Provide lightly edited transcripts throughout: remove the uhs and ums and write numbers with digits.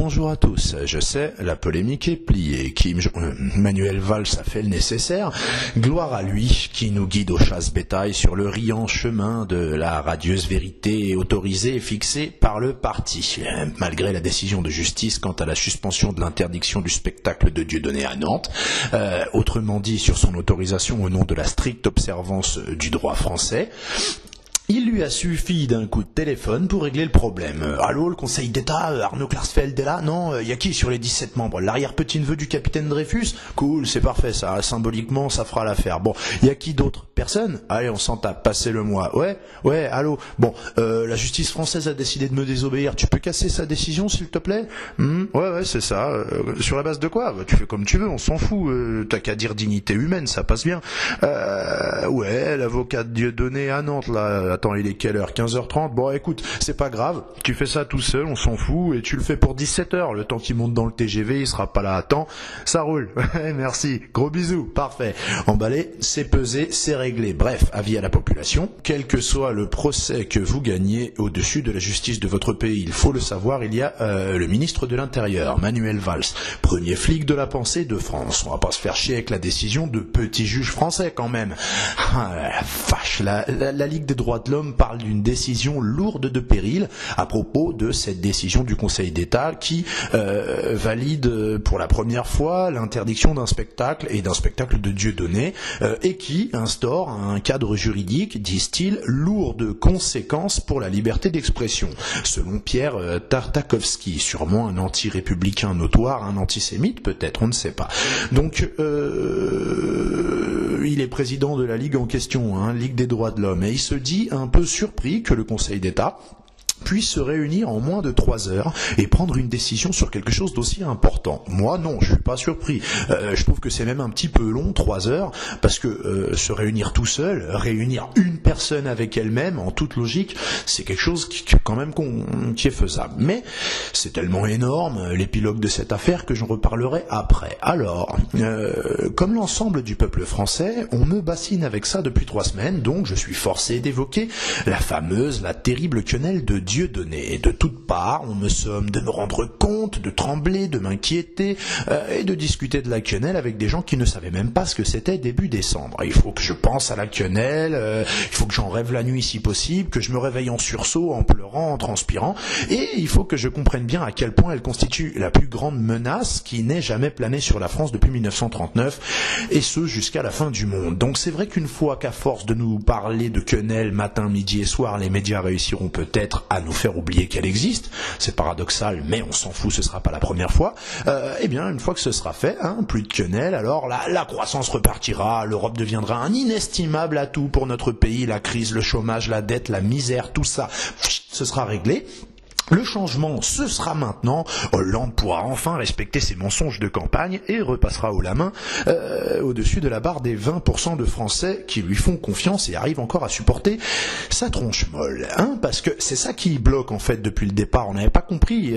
bonjour à tous. Je sais, la polémique est pliée. Manuel Valls a fait le nécessaire. Gloire à lui qui nous guide aux chasses-bétail sur le riant chemin de la radieuse vérité autorisée et fixée par le parti. Malgré la décision de justice quant à la suspension de l'interdiction du spectacle de Dieudonné à Nantes, autrement dit sur son autorisation au nom de la stricte observance du droit français, il lui a suffi d'un coup de téléphone pour régler le problème. Allô, le Conseil d'État, Arnaud Klarsfeld est là? Non, y a qui sur les 17 membres? L'arrière-petit-neveu du capitaine Dreyfus? Cool, c'est parfait ça, symboliquement ça fera l'affaire. Bon, y a qui d'autre? Personne? Allez, on s'en tape, passez-le-moi. Ouais, allô. Bon, la justice française a décidé de me désobéir. Tu peux casser sa décision, s'il te plaît? Ouais, c'est ça. Sur la base de quoi? Tu fais comme tu veux, on s'en fout. T'as qu'à dire dignité humaine, ça passe bien. Ouais, l'avocat de Dieudonné à Nantes, là. Attends, il est quelle heure? 15h30? Bon, écoute, c'est pas grave. Tu fais ça tout seul, on s'en fout, et tu le fais pour 17h. Le temps qu'il monte dans le TGV, il sera pas là à temps. Ça roule. Merci. Gros bisous. Parfait. Emballé, c'est pesé, c'est réglé. Bref, avis à la population. Quel que soit le procès que vous gagnez au-dessus de la justice de votre pays, il faut le savoir, il y a le ministre de l'Intérieur, Manuel Valls, premier flic de la pensée de France. On va pas se faire chier avec la décision de petits juges français quand même. La vache, la Ligue des droits de l'homme parle d'une décision lourde de péril à propos de cette décision du Conseil d'État qui valide pour la première fois l'interdiction d'un spectacle et d'un spectacle de Dieudonné et qui instaure un cadre juridique, disent-ils, lourd de conséquences pour la liberté d'expression. Selon Pierre Tartakovsky, sûrement un anti-républicain notoire, un antisémite peut-être, on ne sait pas. Donc il est président de la Ligue en question, Ligue des droits de l'homme, et il se dit un peu surpris que le Conseil d'État puisse se réunir en moins de 3 heures et prendre une décision sur quelque chose d'aussi important. Moi, non, je suis pas surpris. Je trouve que c'est même un petit peu long, 3 heures, parce que se réunir tout seul, réunir une personne avec elle-même, en toute logique, c'est quelque chose qui est faisable. Mais c'est tellement énorme, l'épilogue de cette affaire, que j'en reparlerai après. Alors, comme l'ensemble du peuple français, on me bassine avec ça depuis 3 semaines, donc je suis forcé d'évoquer la terrible quenelle de Dieudonné. De toutes parts, on me somme de me rendre compte, de trembler, de m'inquiéter et de discuter de la quenelle avec des gens qui ne savaient même pas ce que c'était début décembre. Il faut que je pense à la quenelle, il faut que j'en rêve la nuit si possible, que je me réveille en sursaut, en pleurant, en transpirant, et il faut que je comprenne bien à quel point elle constitue la plus grande menace qui n'ait jamais plané sur la France depuis 1939, et ce jusqu'à la fin du monde. Donc c'est vrai qu'une fois qu'à force de nous parler de quenelle matin, midi et soir, les médias réussiront peut-être à nous faire oublier qu'elle existe, c'est paradoxal, mais on s'en fout, ce sera pas la première fois, eh bien, une fois que ce sera fait, plus de quenelle, alors la croissance repartira, l'Europe deviendra un inestimable atout pour notre pays, la crise, le chômage, la dette, la misère, tout ça, ce sera réglé. Le changement, ce sera maintenant. Hollande pourra enfin respecter ses mensonges de campagne et repassera haut la main au-dessus de la barre des 20% de Français qui lui font confiance et arrivent encore à supporter sa tronche molle. Parce que c'est ça qui bloque en fait depuis le départ. On n'avait pas compris.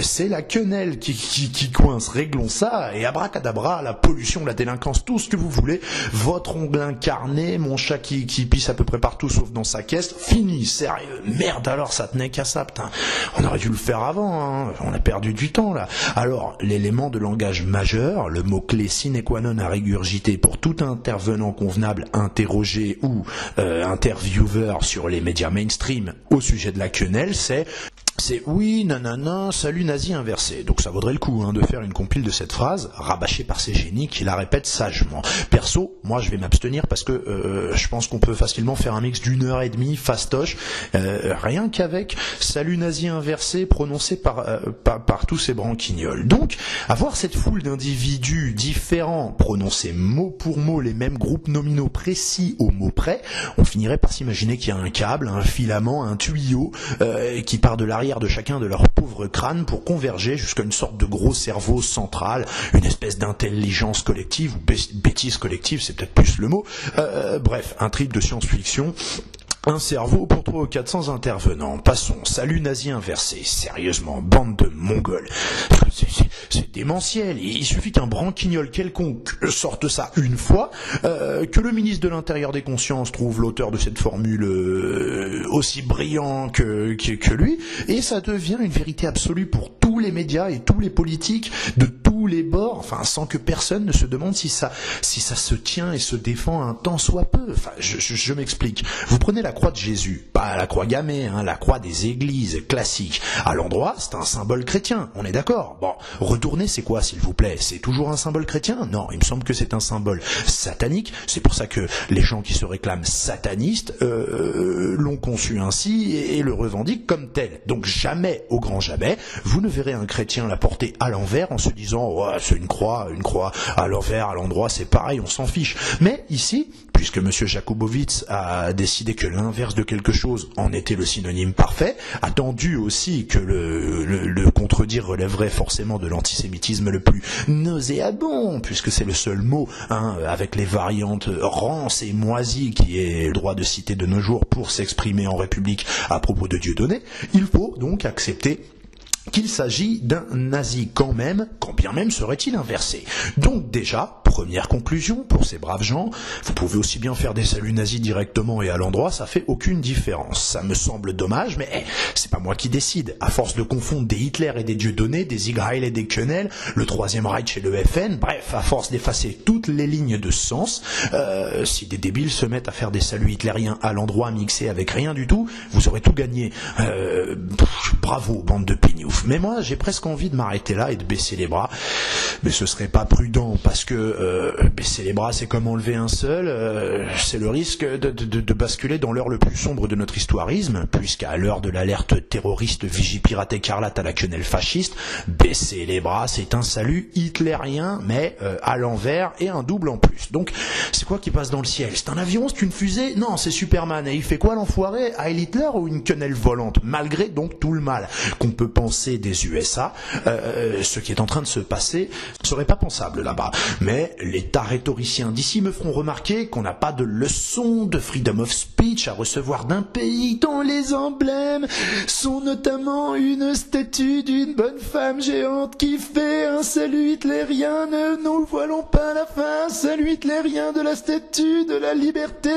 C'est la quenelle qui coince. Réglons ça et abracadabra, la pollution, la délinquance, tout ce que vous voulez. Votre ongle incarné, mon chat qui pisse à peu près partout sauf dans sa caisse. Fini, sérieux. Merde alors, ça tenait qu'à ça, putain. On aurait dû le faire avant, on a perdu du temps là. Alors, l'élément de langage majeur, le mot-clé sine qua non à régurgiter pour tout intervenant convenable interrogé ou intervieweur sur les médias mainstream au sujet de la quenelle, c'est oui, nanana, salut nazi inversé. Donc ça vaudrait le coup de faire une compile de cette phrase, rabâchée par ces génies qui la répètent sagement. Perso, moi je vais m'abstenir parce que je pense qu'on peut facilement faire un mix d'1h30, fastoche, rien qu'avec salut nazi inversé prononcé par tous ces branquignols. Donc, avoir cette foule d'individus différents prononcer mot pour mot les mêmes groupes nominaux précis au mot près, on finirait par s'imaginer qu'il y a un câble, un filament, un tuyau qui part de l'arrière de chacun de leurs pauvres crânes pour converger jusqu'à une sorte de gros cerveau central, une espèce d'intelligence collective, ou bêtise collective, c'est peut-être plus le mot. Bref, un trip de science-fiction. Un cerveau pour 300 ou 400 intervenants. Passons. Salut nazi inversé. Sérieusement, bande de mongols. c'est démentiel. Il suffit qu'un branquignol quelconque sorte ça une fois, que le ministre de l'Intérieur des Consciences trouve l'auteur de cette formule aussi brillant que lui, et ça devient une vérité absolue pour tous les médias et tous les politiques de tous les bords, enfin sans que personne ne se demande si ça se tient et se défend un tant soit peu. Enfin, je m'explique. Vous prenez la croix de Jésus, pas la croix gammée, la croix des églises classiques. À l'endroit, c'est un symbole chrétien, on est d'accord. Bon, retournez, c'est quoi, s'il vous plaît? C'est toujours un symbole chrétien? Non, il me semble que c'est un symbole satanique. C'est pour ça que les gens qui se réclament satanistes l'ont conçu ainsi et le revendiquent comme tel. Donc jamais, au grand jamais, vous ne verrez un chrétien la porter à l'envers en se disant ouais, c'est une croix à l'envers, à l'endroit, c'est pareil, on s'en fiche. Mais ici, puisque M. Jakubowicz a décidé que l'inverse de quelque chose en était le synonyme parfait, attendu aussi que le contredire relèverait forcément de l'antisémitisme le plus nauséabond, puisque c'est le seul mot, avec les variantes rance et moisi qui est le droit de citer de nos jours pour s'exprimer en République à propos de Dieudonné, il faut donc accepter qu'il s'agit d'un nazi quand bien même serait-il inversé. Donc déjà, première conclusion pour ces braves gens, vous pouvez aussi bien faire des saluts nazis directement et à l'endroit, ça fait aucune différence. Ça me semble dommage, mais c'est pas moi qui décide. À force de confondre des Hitler et des Dieudonné, des Israël et des Quenel, le Troisième Reich et le FN, bref, à force d'effacer toutes les lignes de sens, si des débiles se mettent à faire des saluts hitlériens à l'endroit mixés avec rien du tout, vous aurez tout gagné. Bravo, bande de pignoufs. Mais moi, j'ai presque envie de m'arrêter là et de baisser les bras. Mais ce serait pas prudent, parce que baisser les bras, c'est comme enlever un seul. C'est le risque de basculer dans l'heure le plus sombre de notre histoirisme, puisqu'à l'heure de l'alerte terroriste Vigipirate écarlate à la quenelle fasciste, baisser les bras, c'est un salut hitlérien, mais à l'envers et un double en plus. Donc, c'est quoi qui passe dans le ciel? C'est un avion? C'est une fusée? Non, c'est Superman. Et il fait quoi, l'enfoiré? Heil Hitler ou une quenelle volante? Malgré donc tout le mal qu'on peut penser des USA, ce qui est en train de se passer serait pas pensable là-bas. Mais les tas rhétoriciens d'ici me feront remarquer qu'on n'a pas de leçon de freedom of speech à recevoir d'un pays dont les emblèmes sont notamment une statue d'une bonne femme géante qui fait un salut hitlérien. Ne nous voilons pas la face, salut hitlérien de la statue de la liberté,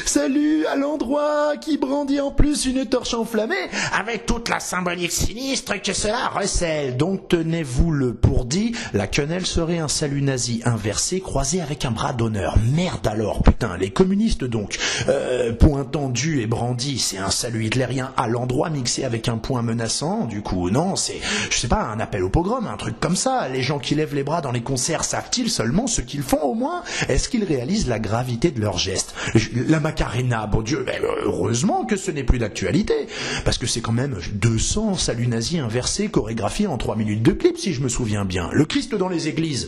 salut à l'endroit qui brandit en plus une torche enflammée avec toute la symbolique sinistre que cela recèle. Donc tenez-vous-le pour dit, la quenelle serait un salut nazi inversé croisé avec un bras d'honneur. Merde alors, putain, les communistes donc, point tendu et brandi, c'est un salut hitlérien à l'endroit mixé avec un point menaçant, du coup non, c'est, je sais pas, un appel au pogrom, un truc comme ça. Les gens qui lèvent les bras dans les concerts savent-ils seulement ce qu'ils font au moins? Est-ce qu'ils réalisent la gravité de leurs gestes? La Macarena, bon Dieu, heureusement que ce n'est plus d'actualité, parce que c'est quand même 200 saluts nazis inversé, chorégraphié en 3 minutes de clip, si je me souviens bien. Le Christ dans les églises,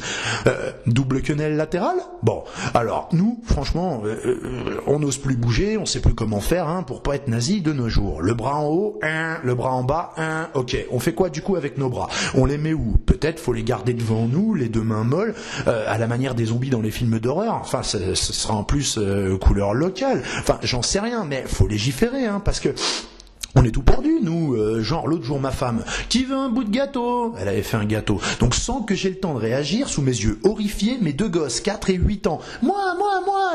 double quenelle latérale? Bon, alors, nous, franchement, on n'ose plus bouger, on sait plus comment faire pour pas être nazi de nos jours. Le bras en haut, le bras en bas, ok. On fait quoi du coup avec nos bras? On les met où? Peut-être faut les garder devant nous, les deux mains molles, à la manière des zombies dans les films d'horreur. Enfin, ce sera en plus couleur locale. Enfin, j'en sais rien, mais faut légiférer, parce que on est tout perdu, nous. Genre, l'autre jour, ma femme, qui veut un bout de gâteau? Elle avait fait un gâteau. Donc, sans que j'aie le temps de réagir, sous mes yeux horrifiés, mes deux gosses, 4 et 8 ans, moi,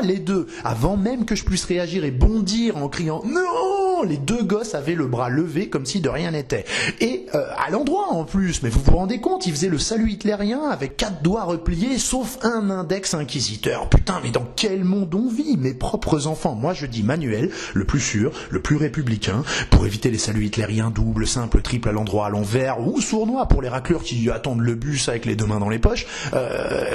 les deux, avant même que je puisse réagir et bondir en criant « Non !» les deux gosses avaient le bras levé comme si de rien n'était. Et à l'endroit, en plus, mais vous vous rendez compte, ils faisaient le salut hitlérien avec 4 doigts repliés, sauf un index inquisiteur. Putain, mais dans quel monde on vit? Mes propres enfants. Moi, je dis Manuel, le plus sûr, le plus républicain, pour éviter les saluts hitlériens double, simple, triple à l'endroit, à l'envers, ou sournois pour les raclures qui attendent le bus avec les deux mains dans les poches,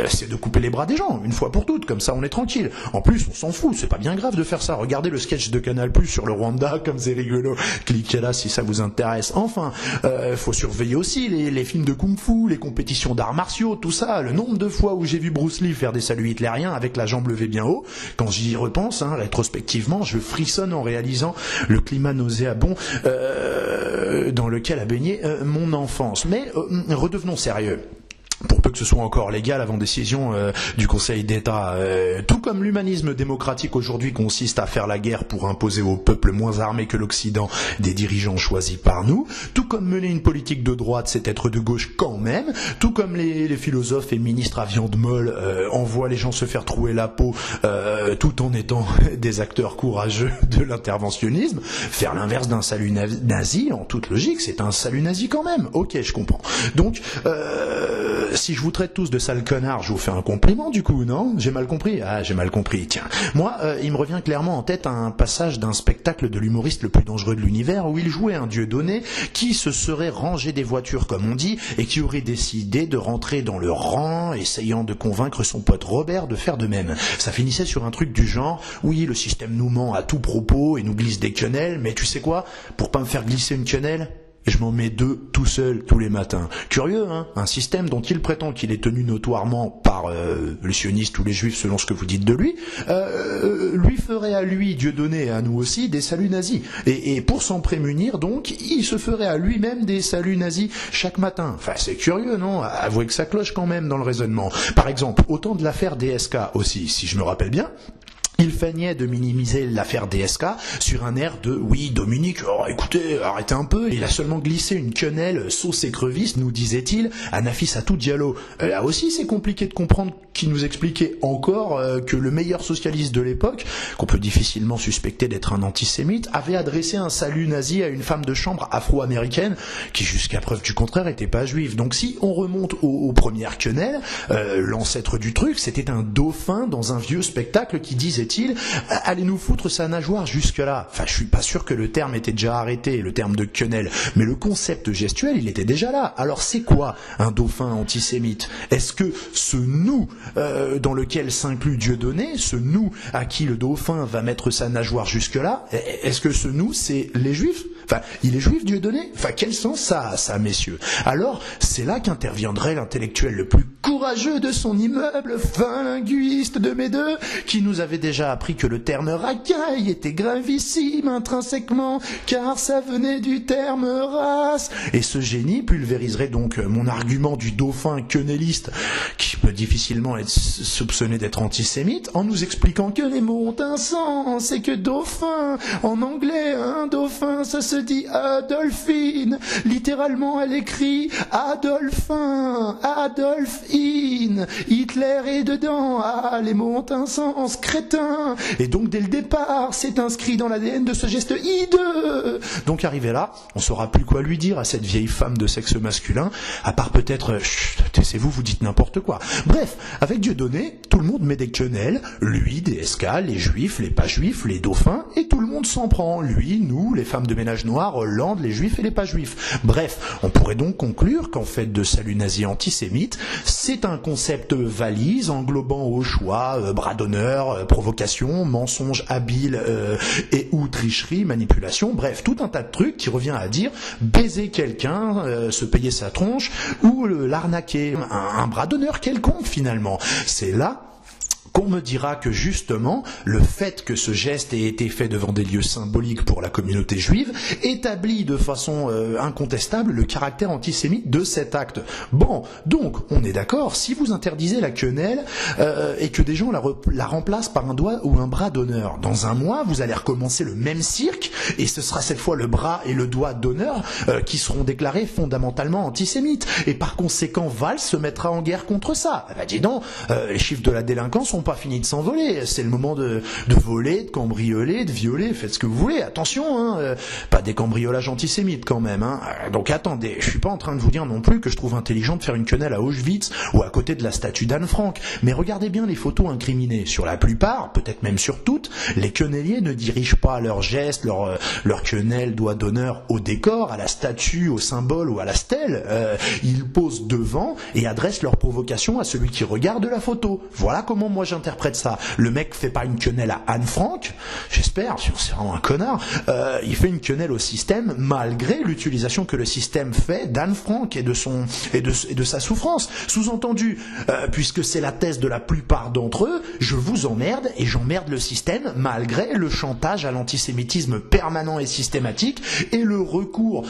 c'est de couper les bras des gens, une fois pour toutes, comme ça on est tranquille. En plus, on s'en fout, c'est pas bien grave de faire ça. Regardez le sketch de Canal+ sur le Rwanda, comme c'est rigolo. Cliquez là si ça vous intéresse. Enfin, faut surveiller aussi les films de kung-fu, les compétitions d'arts martiaux, tout ça. Le nombre de fois où j'ai vu Bruce Lee faire des saluts hitlériens avec la jambe levée bien haut, quand j'y repense, rétrospectivement, je frissonne en réalisant le climat nauséabond dans lequel a baigné mon enfance. Mais redevenons sérieux. pour peu que ce soit encore légal avant décision du Conseil d'État. Tout comme l'humanisme démocratique aujourd'hui consiste à faire la guerre pour imposer au peuple moins armé que l'Occident des dirigeants choisis par nous, tout comme mener une politique de droite c'est être de gauche quand même, tout comme les philosophes et ministres à viande molle envoient les gens se faire trouer la peau tout en étant des acteurs courageux de l'interventionnisme, faire l'inverse d'un salut nazi, en toute logique, c'est un salut nazi quand même. Ok, je comprends. Donc, si je vous traite tous de sales connards, je vous fais un compliment du coup, non? J'ai mal compris? Ah, j'ai mal compris, tiens. Moi, il me revient clairement en tête un passage d'un spectacle de l'humoriste le plus dangereux de l'univers où il jouait un dieu donné qui se serait rangé des voitures, comme on dit, et qui aurait décidé de rentrer dans le rang, essayant de convaincre son pote Robert de faire de même. Ça finissait sur un truc du genre, oui, le système nous ment à tout propos et nous glisse des quenelles, mais tu sais quoi? Pour pas me faire glisser une quenelle, je m'en mets 2 tout seul tous les matins. Curieux, hein? Un système dont il prétend qu'il est tenu notoirement par les sionistes ou les juifs selon ce que vous dites de lui, lui ferait à lui, Dieu donné, et à nous aussi, des saluts nazis. Et pour s'en prémunir, donc, il se ferait à lui-même des saluts nazis chaque matin. Enfin, c'est curieux, non? Avouez que ça cloche quand même dans le raisonnement. Par exemple, au temps de l'affaire DSK aussi, si je me rappelle bien, il feignait de minimiser l'affaire DSK sur un air de « Oui, Dominique, oh, écoutez, arrêtez un peu, il a seulement glissé une quenelle sauce écrevisse, nous disait-il, à Nafissatou Diallo. » Là aussi, c'est compliqué de comprendre qu'il nous expliquait encore que le meilleur socialiste de l'époque, qu'on peut difficilement suspecter d'être un antisémite, avait adressé un salut nazi à une femme de chambre afro-américaine qui, jusqu'à preuve du contraire, n'était pas juive. Donc si on remonte aux premières quenelles, l'ancêtre du truc, c'était un dauphin dans un vieux spectacle qui disait allez nous foutre sa nageoire jusque-là. Enfin, je suis pas sûr que le terme était déjà arrêté, le terme de quenelle, mais le concept gestuel, il était déjà là. Alors c'est quoi un dauphin antisémite? Est-ce que ce nous dans lequel s'inclut Dieudonné, ce nous à qui le dauphin va mettre sa nageoire jusque-là, est-ce que ce nous, c'est les juifs? Enfin, il est juif Dieudonné? Enfin, quel sens ça a, ça, messieurs? Alors, c'est là qu'interviendrait l'intellectuel le plus courageux de son immeuble, fin linguiste de mes deux, qui nous avait déjà appris que le terme racaille était gravissime intrinsèquement, car ça venait du terme race. Et ce génie pulvériserait donc mon argument du dauphin quenelliste, qui peut difficilement être soupçonné d'être antisémite, en nous expliquant que les mots ont un sens, et que dauphin, en anglais, un dauphin, ça se dit Adolphine. Littéralement, elle écrit Adolphin, Adolphine, Hitler est dedans. Ah, les mots ont un sens, crétin. Et donc, dès le départ, c'est inscrit dans l'ADN de ce geste hideux. Donc, arrivé là, on saura plus quoi lui dire à cette vieille femme de sexe masculin, à part peut-être, taisez-vous, vous dites n'importe quoi. Bref, avec Dieudonné, tout le monde met des quenelles, lui, DSK, les juifs, les pas juifs, les dauphins, et tout le monde s'en prend. Lui, nous, les femmes de ménage noir, Hollande, les juifs et les pas juifs. Bref, on pourrait donc conclure qu'en fait de salut nazi antisémite, c'est un concept valise englobant au choix bras d'honneur, provocation, mensonge habile et ou tricherie, manipulation, bref, tout un tas de trucs qui revient à dire baiser quelqu'un, se payer sa tronche ou l'arnaquer, un bras d'honneur quelconque finalement. C'est là qu'on me dira que justement, le fait que ce geste ait été fait devant des lieux symboliques pour la communauté juive établit de façon incontestable le caractère antisémite de cet acte. Bon, donc, on est d'accord, si vous interdisez la quenelle et que des gens la remplacent par un doigt ou un bras d'honneur, dans un mois, vous allez recommencer le même cirque et ce sera cette fois le bras et le doigt d'honneur qui seront déclarés fondamentalement antisémites. Et par conséquent, Valls se mettra en guerre contre ça. Eh ben, dis donc, les chiffres de la délinquance sont pas finis de s'envoler. C'est le moment de voler, de cambrioler, de violer. Faites ce que vous voulez. Attention, hein, pas des cambriolages antisémites quand même. Hein. Donc attendez, je suis pas en train de vous dire non plus que je trouve intelligent de faire une quenelle à Auschwitz ou à côté de la statue d'Anne Frank. Mais regardez bien les photos incriminées. Sur la plupart, peut-être même sur toutes, les quenelliers ne dirigent pas leurs gestes, leur quenelle, doigt d'honneur au décor, à la statue, au symbole ou à la stèle. Ils posent devant et adressent leur provocation à celui qui regarde la photo. Voilà comment moi j'interprète ça. Le mec fait pas une quenelle à Anne Frank, j'espère, sinon c'est vraiment un connard. Il fait une quenelle au système malgré l'utilisation que le système fait d'Anne Frank et de sa souffrance. Sous-entendu, puisque c'est la thèse de la plupart d'entre eux, je vous emmerde et j'emmerde le système malgré le chantage à l'antisémitisme permanent et systématique et le recours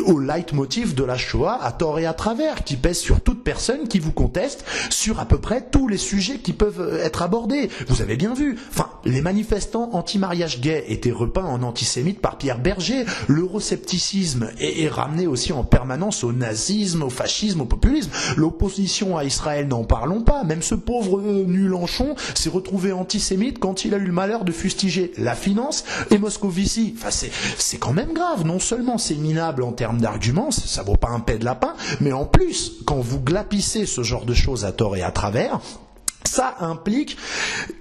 au leitmotiv de la Shoah à tort et à travers, qui pèse sur toute personne qui vous conteste sur à peu près tous les sujets qui peuvent être abordés. Vous avez bien vu, enfin, les manifestants anti-mariage gay étaient repeints en antisémites par Pierre Berger, l'euroscepticisme est ramené aussi en permanence au nazisme, au fascisme, au populisme, l'opposition à Israël, n'en parlons pas, même ce pauvre Mélenchon s'est retrouvé antisémite quand il a eu le malheur de fustiger la finance et Moscovici. Enfin, c'est quand même grave, non seulement c'est minable en termes d'arguments, ça vaut pas un pet de lapin, mais en plus, quand vous glapissez ce genre de choses à tort et à travers, ça implique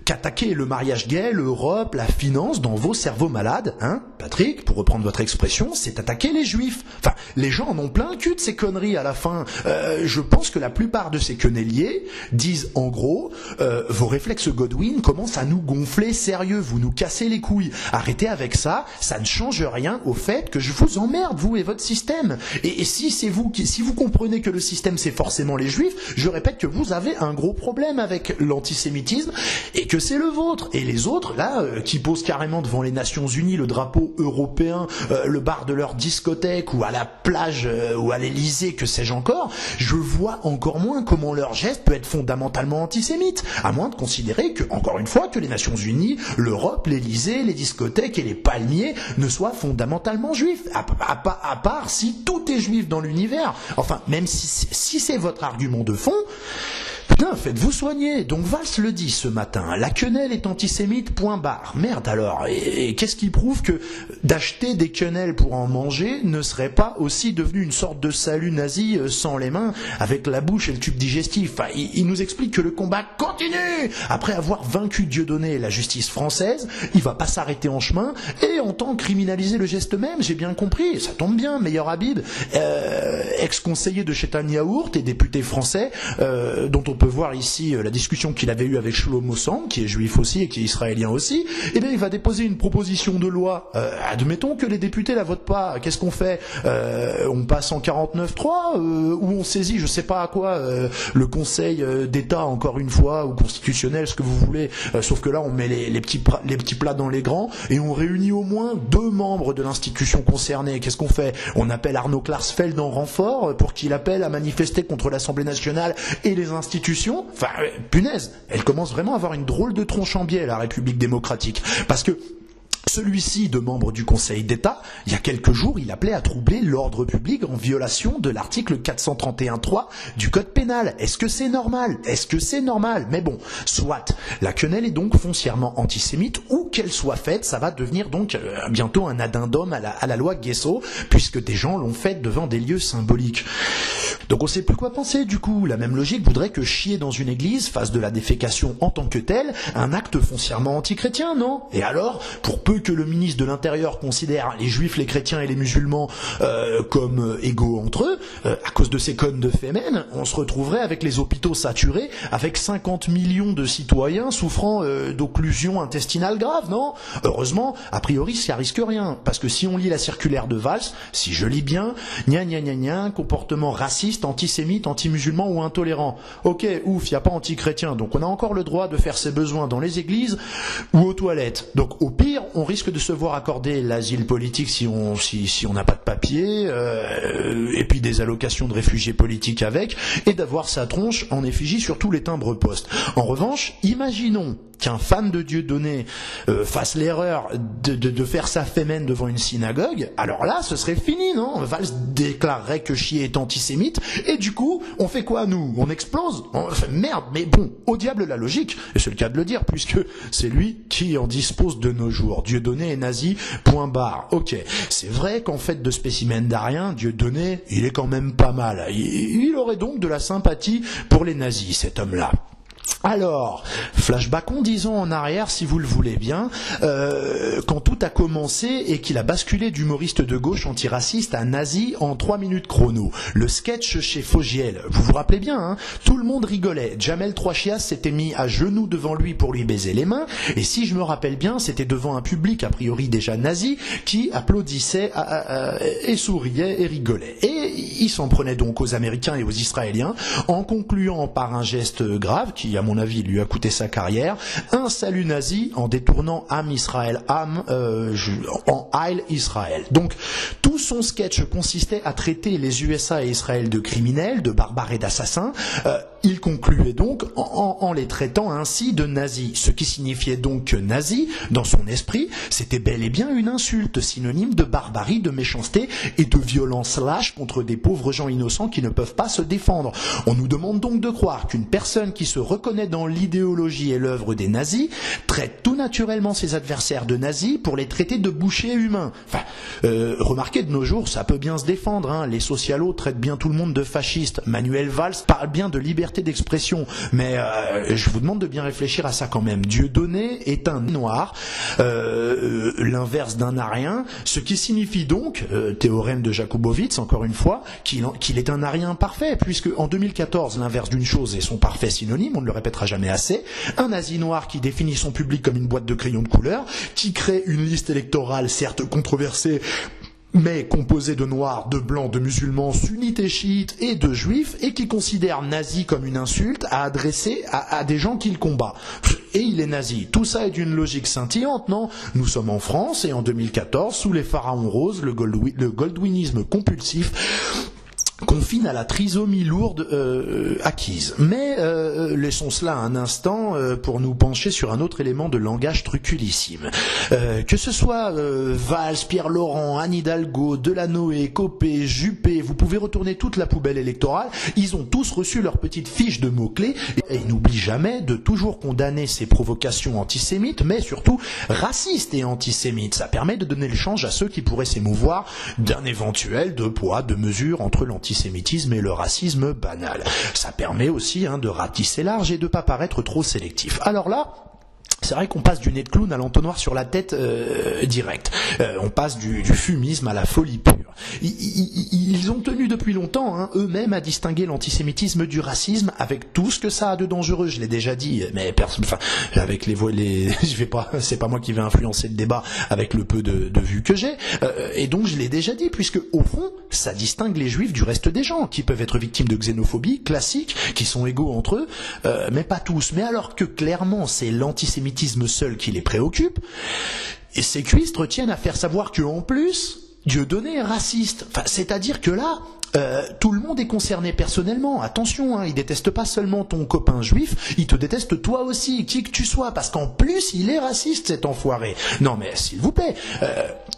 qu'attaquer le mariage gay, l'Europe, la finance dans vos cerveaux malades, hein, Patrick, pour reprendre votre expression, c'est attaquer les juifs. Enfin, les gens en ont plein le cul de ces conneries à la fin. Je pense que la plupart de ces quenelliers disent en gros, vos réflexes Godwin commencent à nous gonfler sérieux, vous nous cassez les couilles. Arrêtez avec ça, ça ne change rien au fait que je vous emmerde, vous et votre système. Et si c'est si vous comprenez que le système c'est forcément les juifs, je répète que vous avez un gros problème avec l'antisémitisme et que c'est le vôtre. Et les autres, là, qui posent carrément devant les Nations Unies le drapeau européen, le bar de leur discothèque ou à la plage ou à l'Elysée, que sais-je encore, je vois encore moins comment leur geste peut être fondamentalement antisémite, à moins de considérer que, encore une fois, que les Nations Unies, l'Europe, l'Elysée, les discothèques et les palmiers ne soient fondamentalement juifs, à part si tout est juif dans l'univers. Enfin, même si c'est votre argument de fond, putain, faites-vous soigner. Donc Valls le dit ce matin, la quenelle est antisémite, point barre. Merde alors, et qu'est-ce qui prouve que d'acheter des quenelles pour en manger ne serait pas aussi devenu une sorte de salut nazi sans les mains, avec la bouche et le tube digestif. Enfin, il nous explique que le combat continue. Après avoir vaincu Dieudonné et la justice française, il va pas s'arrêter en chemin et entend criminaliser le geste même, j'ai bien compris. Ça tombe bien, meilleur Habib, ex-conseiller de Chetan Yaourt et député français, dont on peut voir ici la discussion qu'il avait eue avec Shlomo Sand, qui est juif aussi et qui est israélien aussi. Eh bien, il va déposer une proposition de loi. Admettons que les députés la votent pas. Qu'est-ce qu'on fait? On passe en 49-3 ou on saisit, je sais pas à quoi, le Conseil d'État, encore une fois, ou constitutionnel, ce que vous voulez. Sauf que là, on met les petits plats dans les grands et on réunit au moins 2 membres de l'institution concernée. Qu'est-ce qu'on fait? On appelle Arnaud Klarsfeld en renfort pour qu'il appelle à manifester contre l'Assemblée nationale et les institutions. Enfin, punaise, elle commence vraiment à avoir une drôle de tronche en biais, la République démocratique. Parce que celui-ci, de membre du Conseil d'État, il y a quelques jours, il appelait à troubler l'ordre public en violation de l'article 431.3 du Code pénal. Est-ce que c'est normal? Est-ce que c'est normal? Mais bon, soit. La quenelle est donc foncièrement antisémite, où qu'elle soit faite, ça va devenir donc bientôt un addendum à la loi Guesso, puisque des gens l'ont faite devant des lieux symboliques. Donc on sait plus quoi penser du coup. La même logique voudrait que chier dans une église fasse de la défécation en tant que telle un acte foncièrement antichrétien, non? Et alors, pour peu que le ministre de l'Intérieur considère les juifs, les chrétiens et les musulmans comme égaux entre eux, à cause de ces connes de Femen, on se retrouverait avec les hôpitaux saturés, avec 50 millions de citoyens souffrant d'occlusion intestinale grave, non? Heureusement, a priori, ça risque rien, parce que si on lit la circulaire de Valls, si je lis bien, comportement raciste, antisémite, anti-musulman ou intolérant. Ok, ouf, y a pas anti-chrétien, donc on a encore le droit de faire ses besoins dans les églises ou aux toilettes. Donc au pire, on risque de se voir accorder l'asile politique si on n'a pas de papier, et puis des allocations de réfugiés politiques avec, et d'avoir sa tronche en effigie sur tous les timbres postes. En revanche, imaginons qu'un fan de Dieudonné fasse l'erreur de faire sa fémène devant une synagogue, alors là, ce serait fini, non? Valls déclarerait que chier est antisémite, et du coup, on fait quoi, nous? On explose? Merde, mais bon, au diable la logique, et c'est le cas de le dire, puisque c'est lui qui en dispose de nos jours. Dieudonné est nazi, point barre. Ok, c'est vrai qu'en fait de spécimen d'Arien, Dieudonné, il est quand même pas mal. Il aurait donc de la sympathie pour les nazis, cet homme-là. Alors, flashbackons, disons en arrière, si vous le voulez bien, quand tout a commencé et qu'il a basculé d'humoriste de gauche antiraciste à nazi en 3 minutes chrono. Le sketch chez Fogiel, vous vous rappelez bien, hein, tout le monde rigolait. Jamel Troachias s'était mis à genoux devant lui pour lui baiser les mains, et si je me rappelle bien, c'était devant un public a priori déjà nazi qui applaudissait et souriait et rigolait. Et il s'en prenait donc aux Américains et aux Israéliens en concluant par un geste grave qui, à mon avis, lui a coûté sa carrière, un salut nazi en détournant Am Israël Am en Heil Israël. Donc tout son sketch consistait à traiter les USA et Israël de criminels, de barbares et d'assassins. Il concluait donc en les traitant ainsi de nazis, ce qui signifiait donc que nazi, dans son esprit, c'était bel et bien une insulte, synonyme de barbarie, de méchanceté et de violence lâche contre des pauvres gens innocents qui ne peuvent pas se défendre. On nous demande donc de croire qu'une personne qui se reconnaît dans l'idéologie et l'œuvre des nazis traite tout naturellement ses adversaires de nazis pour les traiter de bouchers humains. Enfin, remarquez, de nos jours, ça peut bien se défendre, hein. Les socialos traitent bien tout le monde de fascistes. Manuel Valls parle bien de liberté d'expression, mais je vous demande de bien réfléchir à ça quand même. Dieudonné est un noir, l'inverse d'un arien, ce qui signifie donc, théorème de Jakubowicz, encore une fois, qu'il est un arien parfait, puisque en 2014, l'inverse d'une chose est son parfait synonyme, on ne le répétera jamais assez, un nazi noir qui définit son public comme une boîte de crayons de couleur, qui crée une liste électorale certes controversée, mais composé de noirs, de blancs, de musulmans, sunnites et chiites et de juifs, et qui considère nazi comme une insulte à adresser à des gens qu'il combat. Et il est nazi. Tout ça est d'une logique scintillante, non? Nous sommes en France, et en 2014, sous les pharaons roses, le goldwinisme compulsif confine à la trisomie lourde acquise. Mais laissons cela un instant pour nous pencher sur un autre élément de langage truculissime. Que ce soit Valls, Pierre Laurent, Anne Hidalgo, Delanoë, Copé, Juppé, vous pouvez retourner toute la poubelle électorale, ils ont tous reçu leur petite fiche de mots-clés et n'oublient jamais de toujours condamner ces provocations antisémites, mais surtout racistes et antisémites. Ça permet de donner le change à ceux qui pourraient s'émouvoir d'un éventuel deux poids, deux mesures entre l'antisémitisme et le racisme banal. Ça permet aussi de ratisser large et de ne pas paraître trop sélectif. Alors là, c'est vrai qu'on passe du nez de clown à l'entonnoir sur la tête direct. On passe du fumisme à la folie pure. Ils ont tenu depuis longtemps, eux-mêmes, à distinguer l'antisémitisme du racisme avec tout ce que ça a de dangereux. Je l'ai déjà dit, mais avec je vais pas, c'est pas moi qui vais influencer le débat avec le peu de vues que j'ai. Et donc je l'ai déjà dit, puisque au fond, ça distingue les juifs du reste des gens qui peuvent être victimes de xénophobie classique, qui sont égaux entre eux, mais pas tous. Mais alors que clairement, c'est l'antisémitisme seul qui les préoccupe, et ces cuistres tiennent à faire savoir que en plus, Dieudonné est raciste. Enfin, c'est-à-dire que là, tout le monde est concerné personnellement. Attention, il déteste pas seulement ton copain juif, il te déteste toi aussi, qui que tu sois, parce qu'en plus, il est raciste, cet enfoiré. Non mais, s'il vous plaît,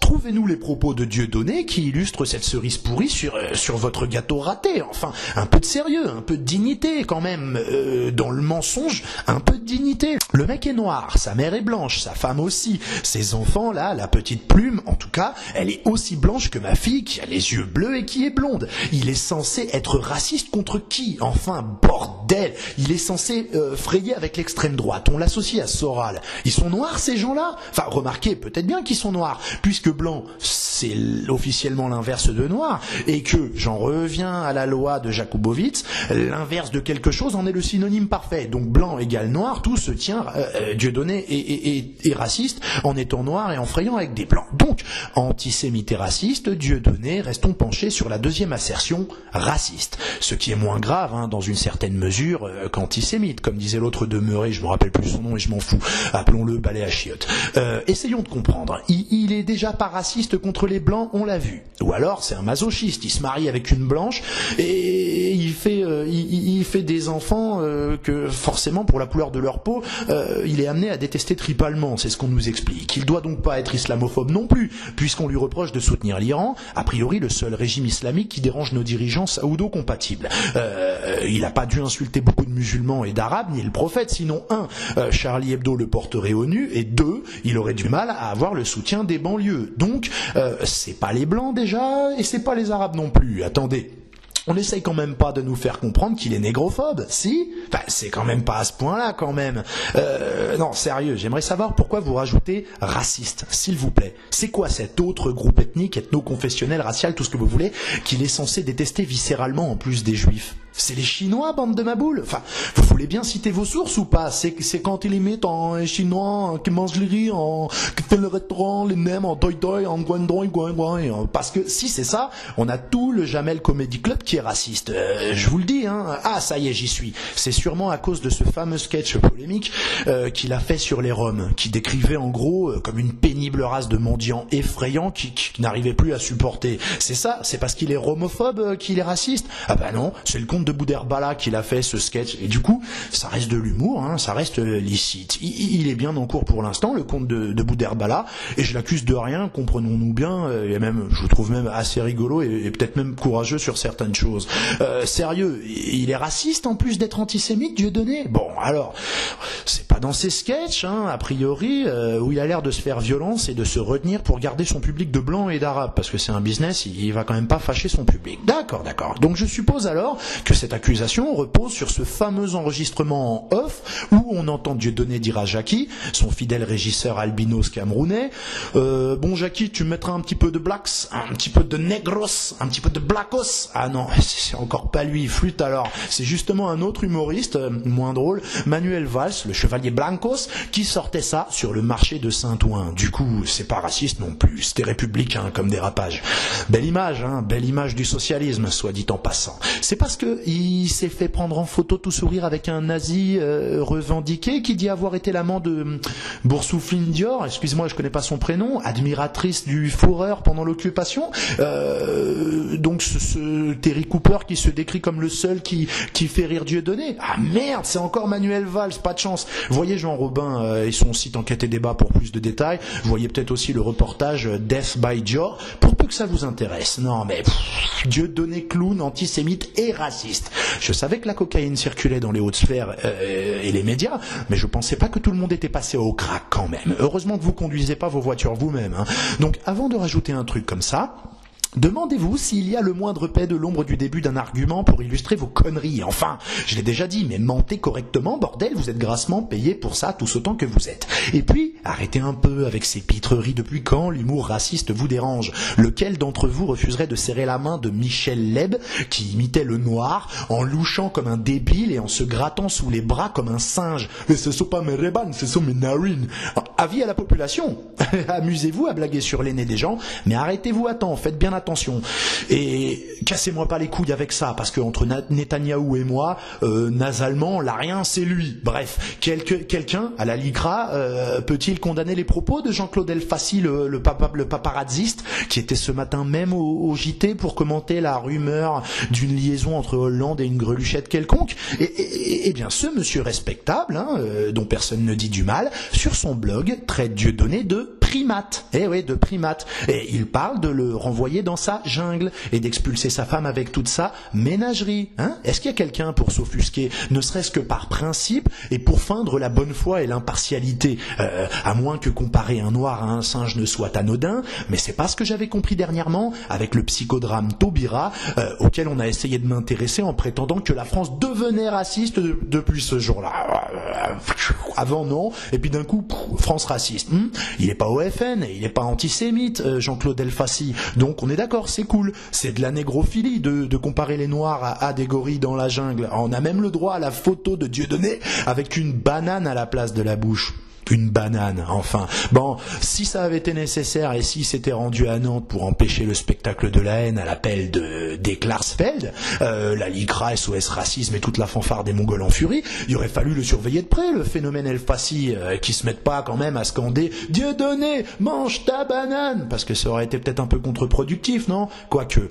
trouvez-nous les propos de Dieudonné qui illustrent cette cerise pourrie sur votre gâteau raté. Enfin, un peu de sérieux, un peu de dignité quand même. Dans le mensonge, un peu de dignité. Le mec est noir, sa mère est blanche, sa femme aussi. Ses enfants, là, la petite Plume, en tout cas, elle est aussi blanche que ma fille qui a les yeux bleus et qui est blonde. Il est censé être raciste contre qui? Enfin, bordel! Il est censé frayer avec l'extrême droite. On l'associe à Soral. Ils sont noirs, ces gens-là? Enfin, remarquez peut-être bien qu'ils sont noirs, puisque blanc, c'est officiellement l'inverse de noir, et que, j'en reviens à la loi de Jakubowicz, l'inverse de quelque chose en est le synonyme parfait. Donc blanc égale noir, tout se tient, Dieudonné est raciste en étant noir et en frayant avec des blancs. Donc, antisémite et raciste, Dieudonné, restons penchés sur la deuxième assertion, raciste. Ce qui est moins grave, dans une certaine mesure, qu'antisémite. Comme disait l'autre demeuré, je me rappelle plus son nom et je m'en fous, appelons-le balai à chiottes. Essayons de comprendre. Il est déjà pas raciste contre les blancs, on l'a vu. Ou alors, c'est un masochiste, il se marie avec une blanche et il fait des enfants que, forcément, pour la couleur de leur peau, il est amené à détester tripalement, c'est ce qu'on nous explique. Il doit donc pas être islamophobe non plus, puisqu'on lui reproche de soutenir l'Iran, a priori le seul régime islamique qui dérange nos dirigeants saoudo-compatibles. Il n'a pas dû insulter beaucoup de musulmans et d'arabes, ni le prophète, sinon Charlie Hebdo le porterait au nu, et 2, il aurait du mal à avoir le soutien des banlieues. Donc, c'est pas les blancs déjà, et c'est pas les arabes non plus. Attendez. On n'essaye quand même pas de nous faire comprendre qu'il est négrophobe, si? Enfin, c'est quand même pas à ce point-là, quand même. Non, sérieux, j'aimerais savoir pourquoi vous rajoutez raciste, s'il vous plaît. C'est quoi cet autre groupe ethnique, ethno-confessionnel, racial, tout ce que vous voulez, qu'il est censé détester viscéralement en plus des juifs? C'est les Chinois, bande de maboules. Enfin, vous voulez bien citer vos sources ou pas? C'est quand ils imitent en chinois, qui mangent les riz, qui fait le restaurant, les nems, en doi doi, en guandoi, guandoi. Parce que si c'est ça, on a tout le Jamel Comedy Club qui est raciste. Je vous le dis, hein. Ah, ça y est, j'y suis. C'est sûrement à cause de ce fameux sketch polémique qu'il a fait sur les Roms, qui décrivait en gros comme une pénible race de mendiants effrayants qui n'arrivait plus à supporter. C'est ça? C'est parce qu'il est romophobe qu'il est raciste? Ah bah non, c'est le compte de Boudherbala qu'il a fait ce sketch. Et du coup, ça reste de l'humour, hein, ça reste licite. Il est bien en cours pour l'instant, le compte de Boudherbala, et je l'accuse de rien, comprenons-nous bien, et même, je le trouve même assez rigolo et peut-être même courageux sur certaines choses. Sérieux, il est raciste en plus d'être antisémite, Dieudonné? Bon, alors, c'est pas dans ses sketchs, hein, a priori, où il a l'air de se faire violence et de se retenir pour garder son public de blancs et d'arabes, parce que c'est un business, il va quand même pas fâcher son public. D'accord. Donc je suppose alors que cette accusation repose sur ce fameux enregistrement en off où on entend Dieudonné dire à Jackie, son fidèle régisseur albinos camerounais, bon Jackie, tu mettras un petit peu de blacks, un petit peu de negros, un petit peu de blackos. Ah non, c'est encore pas lui, flûte alors. C'est justement un autre humoriste, moins drôle, Manuel Valls, le chevalier Blancos, qui sortait ça sur le marché de Saint-Ouen. Du coup, c'est pas raciste non plus, c'était républicain comme dérapage. Belle image du socialisme, soit dit en passant. C'est parce que il s'est fait prendre en photo tout sourire avec un nazi revendiqué qui dit avoir été l'amant de Boursoufline Dior, excuse-moi, je connais pas son prénom, admiratrice du Führer pendant l'occupation. Donc ce Terry Cooper qui se décrit comme le seul qui fait rire Dieudonné. Ah merde, c'est encore Manuel Valls, pas de chance. Voyez Jean Robin et son site Enquête et Débat pour plus de détails. Voyez peut-être aussi le reportage Death by Dior, pour peu que ça vous intéresse. Non mais Dieudonné clown, antisémite et raciste. Je savais que la cocaïne circulait dans les hautes sphères et les médias, mais je pensais pas que tout le monde était passé au crack quand même. Heureusement que vous conduisez pas vos voitures vous-même, hein. Donc avant de rajouter un truc comme ça, demandez-vous s'il y a le moindre paix de l'ombre du début d'un argument pour illustrer vos conneries. Enfin, je l'ai déjà dit, mais mentez correctement, bordel, vous êtes grassement payé pour ça tous autant que vous êtes. Et puis, arrêtez un peu avec ces pitreries. Depuis quand l'humour raciste vous dérange? Lequel d'entre vous refuserait de serrer la main de Michel Leb, qui imitait le noir, en louchant comme un débile et en se grattant sous les bras comme un singe? Et ce sont pas mes rébans, ce sont mes narines. Avis à la population. Amusez-vous à blaguer sur les nez des gens, mais arrêtez-vous à temps, faites bien attention. Et cassez-moi pas les couilles avec ça, parce que entre Netanyahou et moi, nasalement, là rien, c'est lui. Bref, quelqu'un à la LICRA peut-il condamner les propos de Jean-Claude Elfassi, le paparazziste, qui était ce matin même au JT pour commenter la rumeur d'une liaison entre Hollande et une greluchette quelconque? Et bien ce monsieur respectable, hein, dont personne ne dit du mal, sur son blog traite Dieudonné de primate. Eh oui, de primate. Et il parle de le renvoyer dans sa jungle et d'expulser sa femme avec toute sa ménagerie. Hein? Est-ce qu'il y a quelqu'un pour s'offusquer, ne serait-ce que par principe et pour feindre la bonne foi et l'impartialité, à moins que comparer un noir à un singe ne soit anodin, mais c'est pas ce que j'avais compris dernièrement avec le psychodrame Taubira, auquel on a essayé de m'intéresser en prétendant que la France devenait raciste depuis ce jour-là. Avant non, et puis d'un coup, France raciste. Il est pas OFN, et il est pas antisémite, Jean-Claude Elfassi. Donc on est d'accord, c'est cool. C'est de la négrophilie de comparer les noirs à des gorilles dans la jungle. On a même le droit à la photo de Dieudonné avec une banane à la place de la bouche. Une banane, enfin. Bon, si ça avait été nécessaire et si s'était rendu à Nantes pour empêcher le spectacle de la haine à l'appel des Klarsfeld, la LICRA, SOS Racisme et toute la fanfare des Mongols en furie, il aurait fallu le surveiller de près, le phénomène Elfassi, qui se mette pas quand même à scander « Dieudonné, mange ta banane !» parce que ça aurait été peut-être un peu contre-productif, non? Quoique...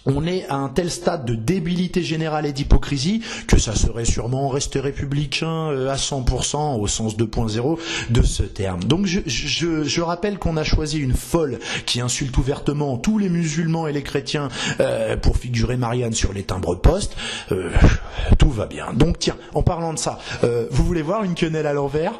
on est à un tel stade de débilité générale et d'hypocrisie que ça serait sûrement resté républicain à 100% au sens 2.0 de ce terme. Donc je rappelle qu'on a choisi une folle qui insulte ouvertement tous les musulmans et les chrétiens pour figurer Marianne sur les timbres-poste. Tout va bien. Donc tiens, en parlant de ça, vous voulez voir une quenelle à l'envers ?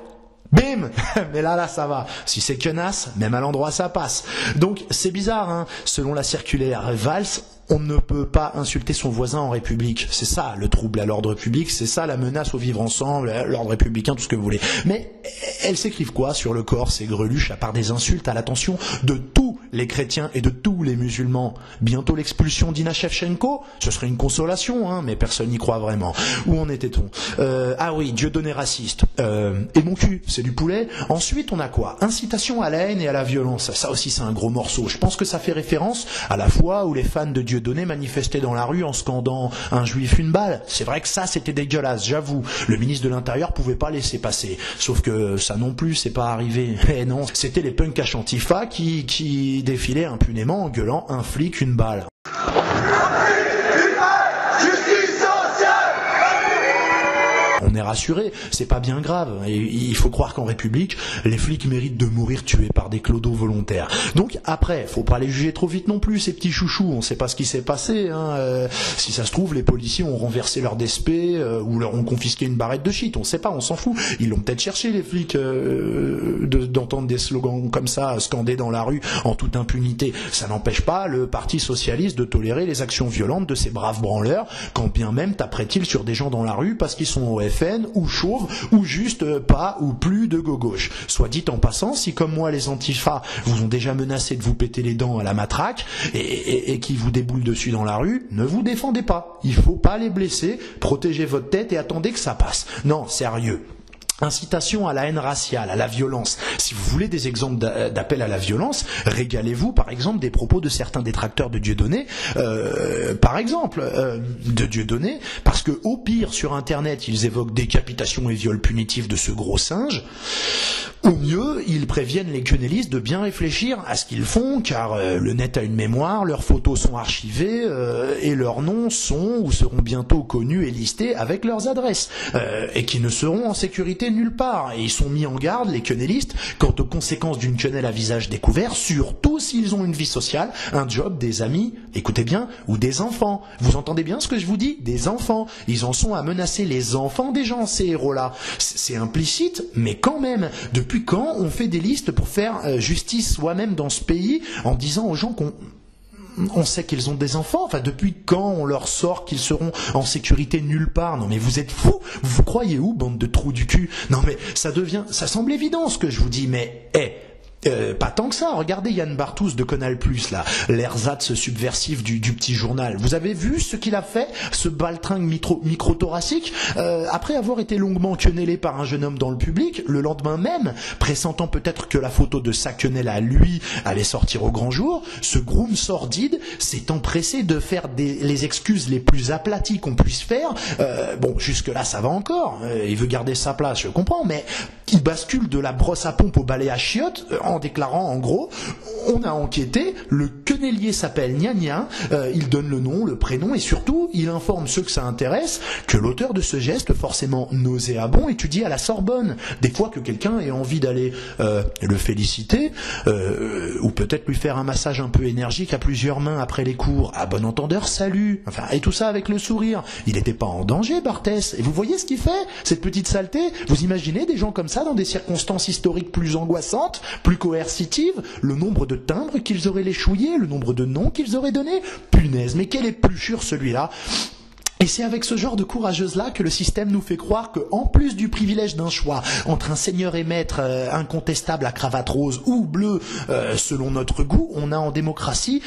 Bim. Mais là ça va. Si c'est quenasse, même à l'endroit ça passe. Donc c'est bizarre, hein. Selon la circulaire Valls, On ne peut pas insulter son voisin en République. C'est ça le trouble à l'ordre public, c'est ça la menace au vivre ensemble, l'ordre républicain, tout ce que vous voulez. Mais elles s'écrivent quoi sur le corps, ces greluches, à part des insultes à l'attention de tous les chrétiens et de tous les musulmans? Bientôt l'expulsion d'Ina Shevchenko? Ce serait une consolation, hein, mais personne n'y croit vraiment. Où en était-on? Ah oui, Dieudonné raciste. Et mon cul, c'est du poulet. Ensuite, on a quoi? Incitation à la haine et à la violence. Ça aussi, c'est un gros morceau. Je pense que ça fait référence à la fois où les fans de Dieudonné manifestaient dans la rue en scandant un juif une balle. C'est vrai que ça, c'était dégueulasse, j'avoue. Le ministre de l'Intérieur pouvait pas laisser passer. Sauf que ça non plus, c'est pas arrivé. Eh non, c'était les punks à Chantifa qui défilaient impunément en gueulant un flic, une balle. On est rassuré, c'est pas bien grave. Et il faut croire qu'en République, les flics méritent de mourir tués par des clodos volontaires. Donc après, faut pas les juger trop vite non plus, ces petits chouchous. On sait pas ce qui s'est passé. Hein. Si ça se trouve, les policiers ont renversé leur DSP ou leur ont confisqué une barrette de shit. On sait pas, on s'en fout. Ils l'ont peut-être cherché, les flics, d'entendre des slogans comme ça scandés dans la rue en toute impunité. Ça n'empêche pas le Parti socialiste de tolérer les actions violentes de ces braves branleurs, quand bien même taperait-il sur des gens dans la rue parce qu'ils sont au FN ou chauves ou juste pas ou plus de gauche. Soit dit en passant, si comme moi les antifas vous ont déjà menacé de vous péter les dents à la matraque et qui vous déboulent dessus dans la rue, ne vous défendez pas. Il faut pas les blesser, protégez votre tête et attendez que ça passe. Non, sérieux. Incitation à la haine raciale, à la violence. Si vous voulez des exemples d'appel à la violence, régalez-vous par exemple des propos de certains détracteurs de Dieudonné, de Dieudonné, parce que au pire sur Internet ils évoquent décapitation et viol punitif de ce gros singe. Au mieux, ils préviennent les quenellistes de bien réfléchir à ce qu'ils font, car le net a une mémoire, leurs photos sont archivées et leurs noms sont ou seront bientôt connus et listés avec leurs adresses, et qui ne seront en sécurité nulle part. Et ils sont mis en garde, les quenellistes, quant aux conséquences d'une quenelle à visage découvert, surtout s'ils ont une vie sociale, un job, des amis, écoutez bien, ou des enfants. Vous entendez bien ce que je vous dis? Des enfants. Ils en sont à menacer les enfants des gens, ces héros-là. C'est implicite, mais quand même. Depuis quand on fait des listes pour faire justice soi-même dans ce pays en disant aux gens qu'on sait qu'ils ont des enfants? Enfin, depuis quand on leur sort qu'ils seront en sécurité nulle part? Non mais vous êtes fous. Vous croyez où, bande de trous du cul? Non mais ça semble évident ce que je vous dis, mais pas tant que ça. Regardez Yann Barthous de Canal+, là, l'ersatz subversif du petit journal. Vous avez vu ce qu'il a fait, ce baltringue micro-thoracique, après avoir été longuement quenellé par un jeune homme dans le public, le lendemain même, pressentant peut-être que la photo de sa quenelle à lui allait sortir au grand jour, ce groom sordide s'est empressé de faire les excuses les plus aplaties qu'on puisse faire. Bon, jusque-là, ça va encore. Il veut garder sa place, je comprends, mais il bascule de la brosse à pompe au balai à chiottes en déclarant en gros, on a enquêté, le quenellier s'appelle Gna Gna, il donne le nom, le prénom et surtout il informe ceux que ça intéresse que l'auteur de ce geste forcément nauséabond étudie à la Sorbonne. Des fois que quelqu'un ait envie d'aller le féliciter ou peut-être lui faire un massage un peu énergique à plusieurs mains après les cours, à bon entendeur salut, enfin et tout ça avec le sourire. Il n'était pas en danger Barthès, et vous voyez ce qu'il fait, cette petite saleté? Vous imaginez des gens comme ça dans des circonstances historiques plus angoissantes, plus coercitives, le nombre de timbres qu'ils auraient léchouillés, le nombre de noms qu'ils auraient donnés? Punaise, mais quel épluchure celui-là! Et c'est avec ce genre de courageuse-là que le système nous fait croire que, en plus du privilège d'un choix entre un seigneur et maître incontestable à cravate rose ou bleue selon notre goût, on a en démocratie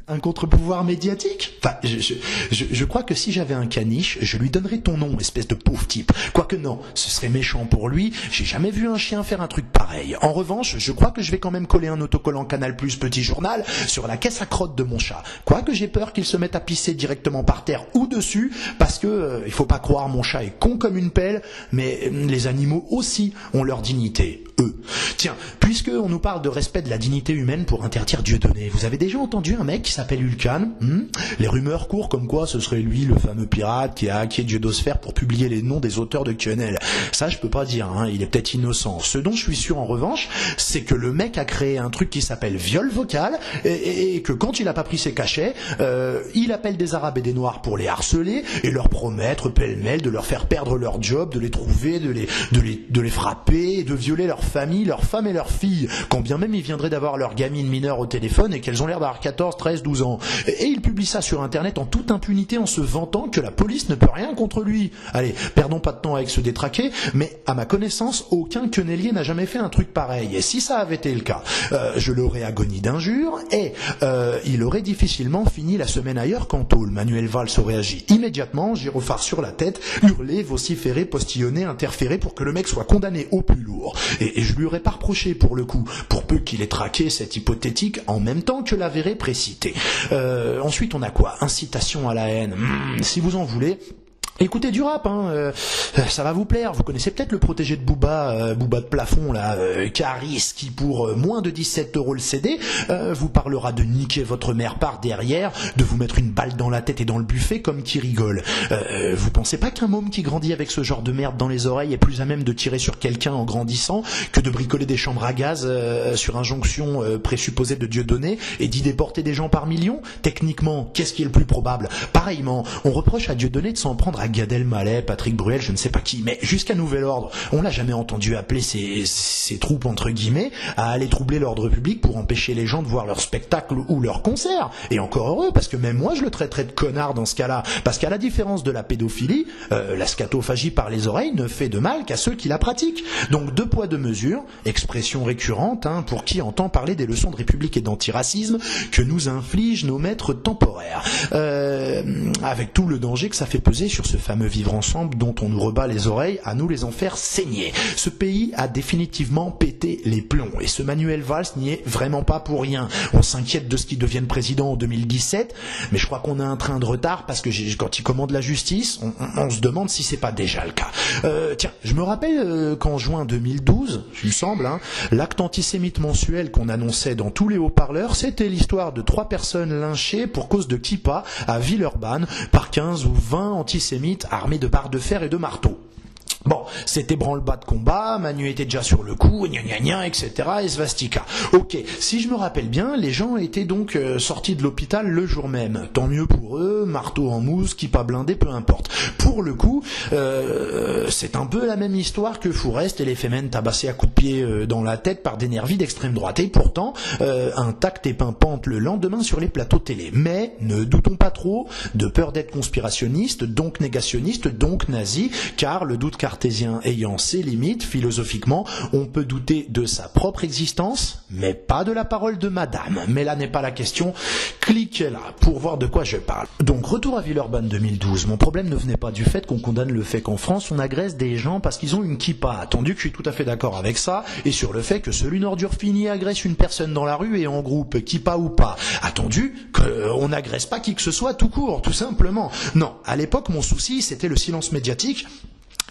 un contre-pouvoir médiatique. Enfin, je crois que si j'avais un caniche, je lui donnerais ton nom, espèce de pauvre type. Quoique non, ce serait méchant pour lui. J'ai jamais vu un chien faire un truc pareil. En revanche, je crois que je vais quand même coller un autocollant Canal+ Petit Journal sur la caisse à crotte de mon chat. Quoique j'ai peur qu'il se mette à pisser directement par terre ou dessus, parce que il faut pas croire, mon chat est con comme une pelle, mais les animaux aussi ont leur dignité, eux. Tiens, puisque on nous parle de respect de la dignité humaine pour interdire Dieudonné, vous avez déjà entendu un mec qui s'appelle Ulcan? Les rumeurs courent comme quoi ce serait lui, le fameux pirate qui a hacké Dieudosphère pour publier les noms des auteurs de quenelles. Ça, je peux pas dire, hein, il est peut-être innocent. Ce dont je suis sûr en revanche, c'est que le mec a créé un truc qui s'appelle viol vocal, et que quand il a pas pris ses cachets, il appelle des Arabes et des Noirs pour les harceler et leur promettre pêle-mêle de leur faire perdre leur job, de les trouver, de les frapper, de violer leurs famille, leurs femmes et leurs filles, quand bien même ils viendraient d'avoir leur gamine mineure au téléphone et qu'elles ont l'air d'avoir 14, 13, 12 ans. Et ils publient ça sur internet en toute impunité en se vantant que la police ne peut rien contre lui. Allez, perdons pas de temps avec ce détraqué, mais à ma connaissance, aucun quenellier n'a jamais fait un truc pareil. Et si ça avait été le cas, je l'aurais agonie d'injures et il aurait difficilement fini la semaine ailleurs qu'en tôle. Manuel Valls aurait agi immédiatement, gyrophare sur la tête, hurler, vociférer, postillonner, interférer pour que le mec soit condamné au plus lourd. Et je lui aurais pas reproché pour le coup, pour peu qu'il ait traqué cette hypothétique en même temps que l'avéré précité. Ensuite on a quoi? Incitation à la haine. Si vous en voulez, écoutez du rap, ça va vous plaire. Vous connaissez peut-être le protégé de Booba, Booba de plafond, là, Caris, qui pour moins de 17 € le CD, vous parlera de niquer votre mère par derrière, de vous mettre une balle dans la tête et dans le buffet comme qui rigole. Vous pensez pas qu'un môme qui grandit avec ce genre de merde dans les oreilles est plus à même de tirer sur quelqu'un en grandissant que de bricoler des chambres à gaz sur injonction présupposée de Dieudonné et d'y déporter des gens par millions? Techniquement, qu'est-ce qui est le plus probable? Pareillement, on reproche à Dieudonné de s'en prendre à Gad Elmaleh, Patrick Bruel, je ne sais pas qui, mais jusqu'à nouvel ordre, on l'a jamais entendu appeler ses troupes entre guillemets à aller troubler l'ordre public pour empêcher les gens de voir leur spectacle ou leur concert. Et encore heureux, parce que même moi je le traiterais de connard dans ce cas-là, parce qu'à la différence de la pédophilie, la scatophagie par les oreilles ne fait de mal qu'à ceux qui la pratiquent. Donc 2 poids 2 mesures, expression récurrente pour qui entend parler des leçons de république et d'antiracisme que nous infligent nos maîtres temporaires, avec tout le danger que ça fait peser sur ce fameux vivre ensemble dont on nous rebat les oreilles à nous les en faire saigner. Ce pays a définitivement pété les plombs et ce Manuel Valls n'y est vraiment pas pour rien. On s'inquiète de ce qu'il devienne président en 2017, mais je crois qu'on a un train de retard parce que quand il commande la justice, on se demande si c'est pas déjà le cas. Tiens, je me rappelle qu'en juin 2012, il me semble, l'acte antisémite mensuel qu'on annonçait dans tous les haut-parleurs, c'était l'histoire de 3 personnes lynchées pour cause de kippa à Villeurbanne par 15 ou 20 antisémites armés de barres de fer et de marteaux. Bon, c'était branle-bas de combat, Manu était déjà sur le coup, gna gna gna, etc. et svastika. Ok, si je me rappelle bien, les gens étaient donc sortis de l'hôpital le jour même. Tant mieux pour eux, marteau en mousse, kippa blindé, peu importe. Pour le coup, c'est un peu la même histoire que Fourest et les Femen tabassés à coups de pied dans la tête par des nervis d'extrême droite. Et pourtant, intact et pimpante le lendemain sur les plateaux télé. Mais ne doutons pas trop, de peur d'être conspirationniste, donc négationniste, donc nazi, car le doute cartésien ayant ses limites, philosophiquement, on peut douter de sa propre existence, mais pas de la parole de madame. Mais là n'est pas la question. Cliquez là pour voir de quoi je parle. Donc, retour à Villeurbanne 2012. Mon problème ne venait pas du fait qu'on condamne le fait qu'en France, on agresse des gens parce qu'ils ont une kippa. Attendu que je suis tout à fait d'accord avec ça, et sur le fait que seule une ordure finie agresse une personne dans la rue et en groupe, kippa ou pas. Attendu qu'on n'agresse pas qui que ce soit tout court, tout simplement. Non, à l'époque, mon souci, c'était le silence médiatique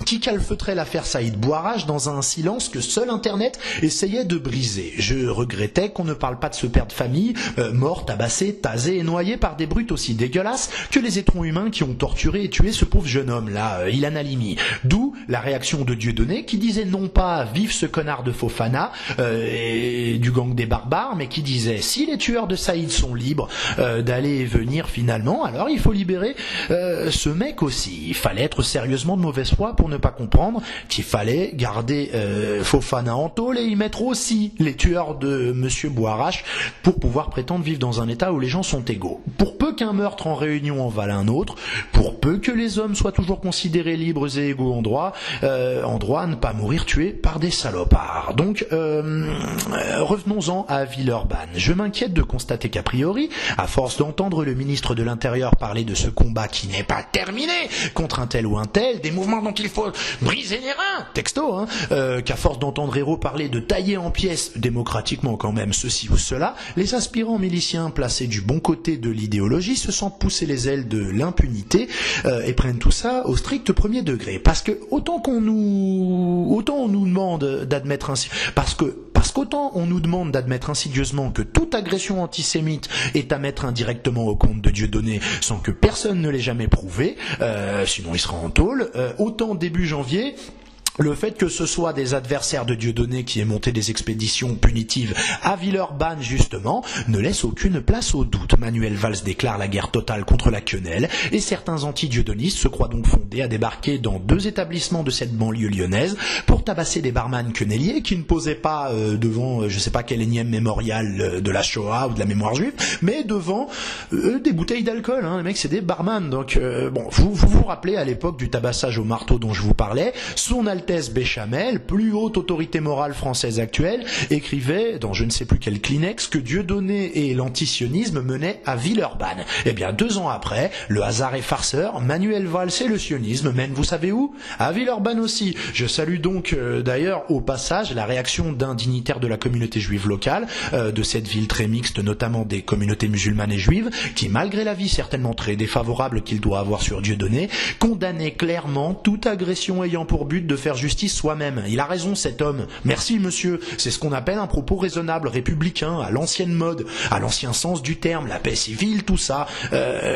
qui calfeutrait l'affaire Saïd Bouarrach dans un silence que seul Internet essayait de briser. Je regrettais qu'on ne parle pas de ce père de famille, mort, tabassé, tasé et noyé par des brutes aussi dégueulasses que les étrons humains qui ont torturé et tué ce pauvre jeune homme-là, Ilan Halimi. D'où la réaction de Dieudonné qui disait non pas « vive ce connard de Fofana et du gang des barbares », mais qui disait « si les tueurs de Saïd sont libres d'aller et venir finalement, alors il faut libérer ce mec aussi ». Il fallait être sérieusement de mauvaise foi pour ne pas comprendre qu'il fallait garder Fofana en tôle et y mettre aussi les tueurs de Monsieur Bouarrach pour pouvoir prétendre vivre dans un état où les gens sont égaux. Pour peu qu'un meurtre en réunion en vale un autre, pour peu que les hommes soient toujours considérés libres et égaux en droit à ne pas mourir tués par des salopards. Donc, revenons-en à Villeurbanne. Je m'inquiète de constater qu'a priori, à force d'entendre le ministre de l'Intérieur parler de ce combat qui n'est pas terminé contre un tel ou un tel, des mouvements dont il faut briser les reins, texto, qu'à force d'entendre Hérault parler de tailler en pièces, démocratiquement quand même, ceci ou cela, les aspirants miliciens placés du bon côté de l'idéologie se sentent pousser les ailes de l'impunité et prennent tout ça au strict premier degré. Parce que autant on nous demande d'admettre ainsi, parce qu'autant on nous demande d'admettre insidieusement que toute agression antisémite est à mettre indirectement au compte de Dieudonné sans que personne ne l'ait jamais prouvé, sinon il sera en tôle, autant début janvier, Le fait que ce soit des adversaires de Dieudonné qui aient monté des expéditions punitives à Villeurbanne, justement, ne laisse aucune place au doute. Manuel Valls déclare la guerre totale contre la quenelle et certains anti-dieudonistes se croient donc fondés à débarquer dans 2 établissements de cette banlieue lyonnaise pour tabasser des barman quenelliers qui ne posaient pas devant je sais pas quel énième mémorial de la Shoah ou de la mémoire juive, mais devant des bouteilles d'alcool. Les mecs, c'est des barman. Donc, vous rappelez à l'époque du tabassage au marteau dont je vous parlais, son Altesse Béchamel, plus haute autorité morale française actuelle, écrivait dans je ne sais plus quel Kleenex que Dieudonné et l'antisionisme menaient à Villeurbanne. Eh bien, 2 ans après, le hasard est farceur, Manuel Valls et le sionisme mènent, vous savez où? À Villeurbanne aussi. Je salue donc d'ailleurs au passage la réaction d'un dignitaire de la communauté juive locale, de cette ville très mixte, notamment des communautés musulmanes et juives, qui malgré l'avis certainement très défavorable qu'il doit avoir sur Dieudonné, condamnait clairement toute agression ayant pour but de faire justice soi-même. Il a raison cet homme. Merci monsieur. C'est ce qu'on appelle un propos raisonnable, républicain, à l'ancienne mode, à l'ancien sens du terme, la paix civile, tout ça.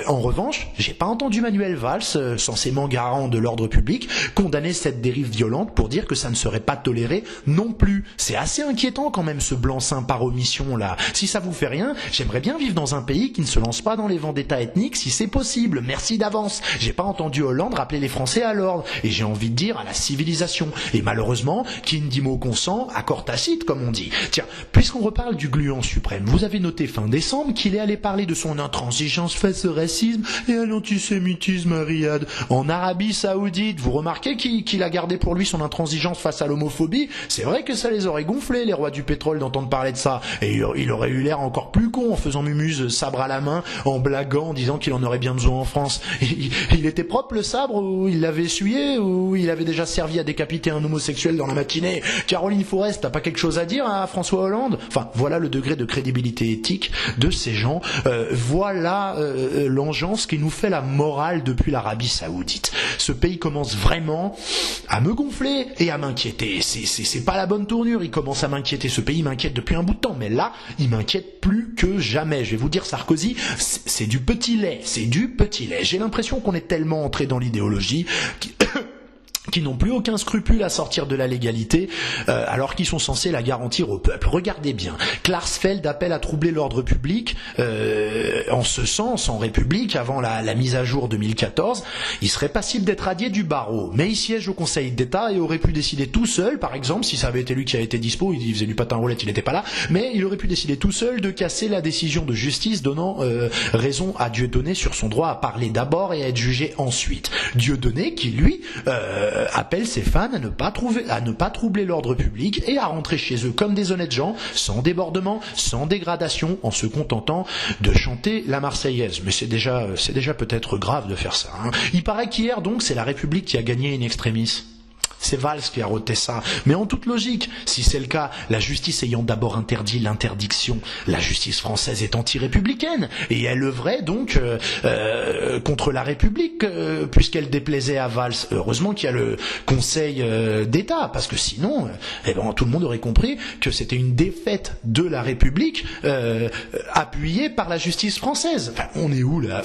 En revanche, j'ai pas entendu Manuel Valls, censément garant de l'ordre public, condamner cette dérive violente pour dire que ça ne serait pas toléré non plus. C'est assez inquiétant quand même ce blanc-seing par omission là. Si ça vous fait rien, j'aimerais bien vivre dans un pays qui ne se lance pas dans les vendettas ethniques si c'est possible. Merci d'avance. J'ai pas entendu Hollande rappeler les Français à l'ordre et j'ai envie de dire à la civilisation. Et malheureusement, qui ne dit mot consent, accord tacite, comme on dit. Tiens, puisqu'on reparle du gluant suprême, vous avez noté fin décembre qu'il est allé parler de son intransigeance face au racisme et à l'antisémitisme à Riyad, en Arabie Saoudite. Vous remarquez qu'il a gardé pour lui son intransigeance face à l'homophobie? C'est vrai que ça les aurait gonflés, les rois du pétrole, d'entendre parler de ça. Et il aurait eu l'air encore plus con en faisant mumuse, sabre à la main, en blaguant, en disant qu'il en aurait bien besoin en France. Il était propre le sabre, ou il l'avait essuyé, ou il avait déjà servi à décapiter un homosexuel dans la matinée? Caroline Forest, t'as pas quelque chose à dire à François Hollande? Enfin, voilà le degré de crédibilité éthique de ces gens. Voilà l'engeance qui nous fait la morale depuis l'Arabie Saoudite. Ce pays commence vraiment à me gonfler et à m'inquiéter. C'est pas la bonne tournure. Il commence à m'inquiéter. Ce pays m'inquiète depuis un bout de temps, mais là, il m'inquiète plus que jamais. Je vais vous dire, Sarkozy, c'est du petit lait. C'est du petit lait. J'ai l'impression qu'on est tellement entré dans l'idéologie qui n'ont plus aucun scrupule à sortir de la légalité, alors qu'ils sont censés la garantir au peuple. Regardez bien, Klarsfeld appelle à troubler l'ordre public, en ce sens, en République, avant la mise à jour 2014, il serait passible d'être radié du barreau, mais il siège au Conseil d'État et aurait pu décider tout seul, par exemple, si ça avait été lui qui avait été dispo, il faisait du patin roulette, il n'était pas là, mais il aurait pu décider tout seul de casser la décision de justice donnant raison à Dieudonné sur son droit à parler d'abord et à être jugé ensuite. Dieudonné qui, lui, appelle ses fans à ne pas troubler l'ordre public et à rentrer chez eux comme des honnêtes gens, sans débordement, sans dégradation, en se contentant de chanter la Marseillaise. Mais c'est déjà peut-être grave de faire ça. Il paraît qu'hier, donc, c'est la République qui a gagné in extremis. C'est Valls qui a roté ça. Mais en toute logique, si c'est le cas, la justice ayant d'abord interdit l'interdiction, la justice française est anti-républicaine et elle œuvrait donc contre la République puisqu'elle déplaisait à Valls. Heureusement qu'il y a le Conseil d'État, parce que sinon, tout le monde aurait compris que c'était une défaite de la République appuyée par la justice française. Enfin, on est où là?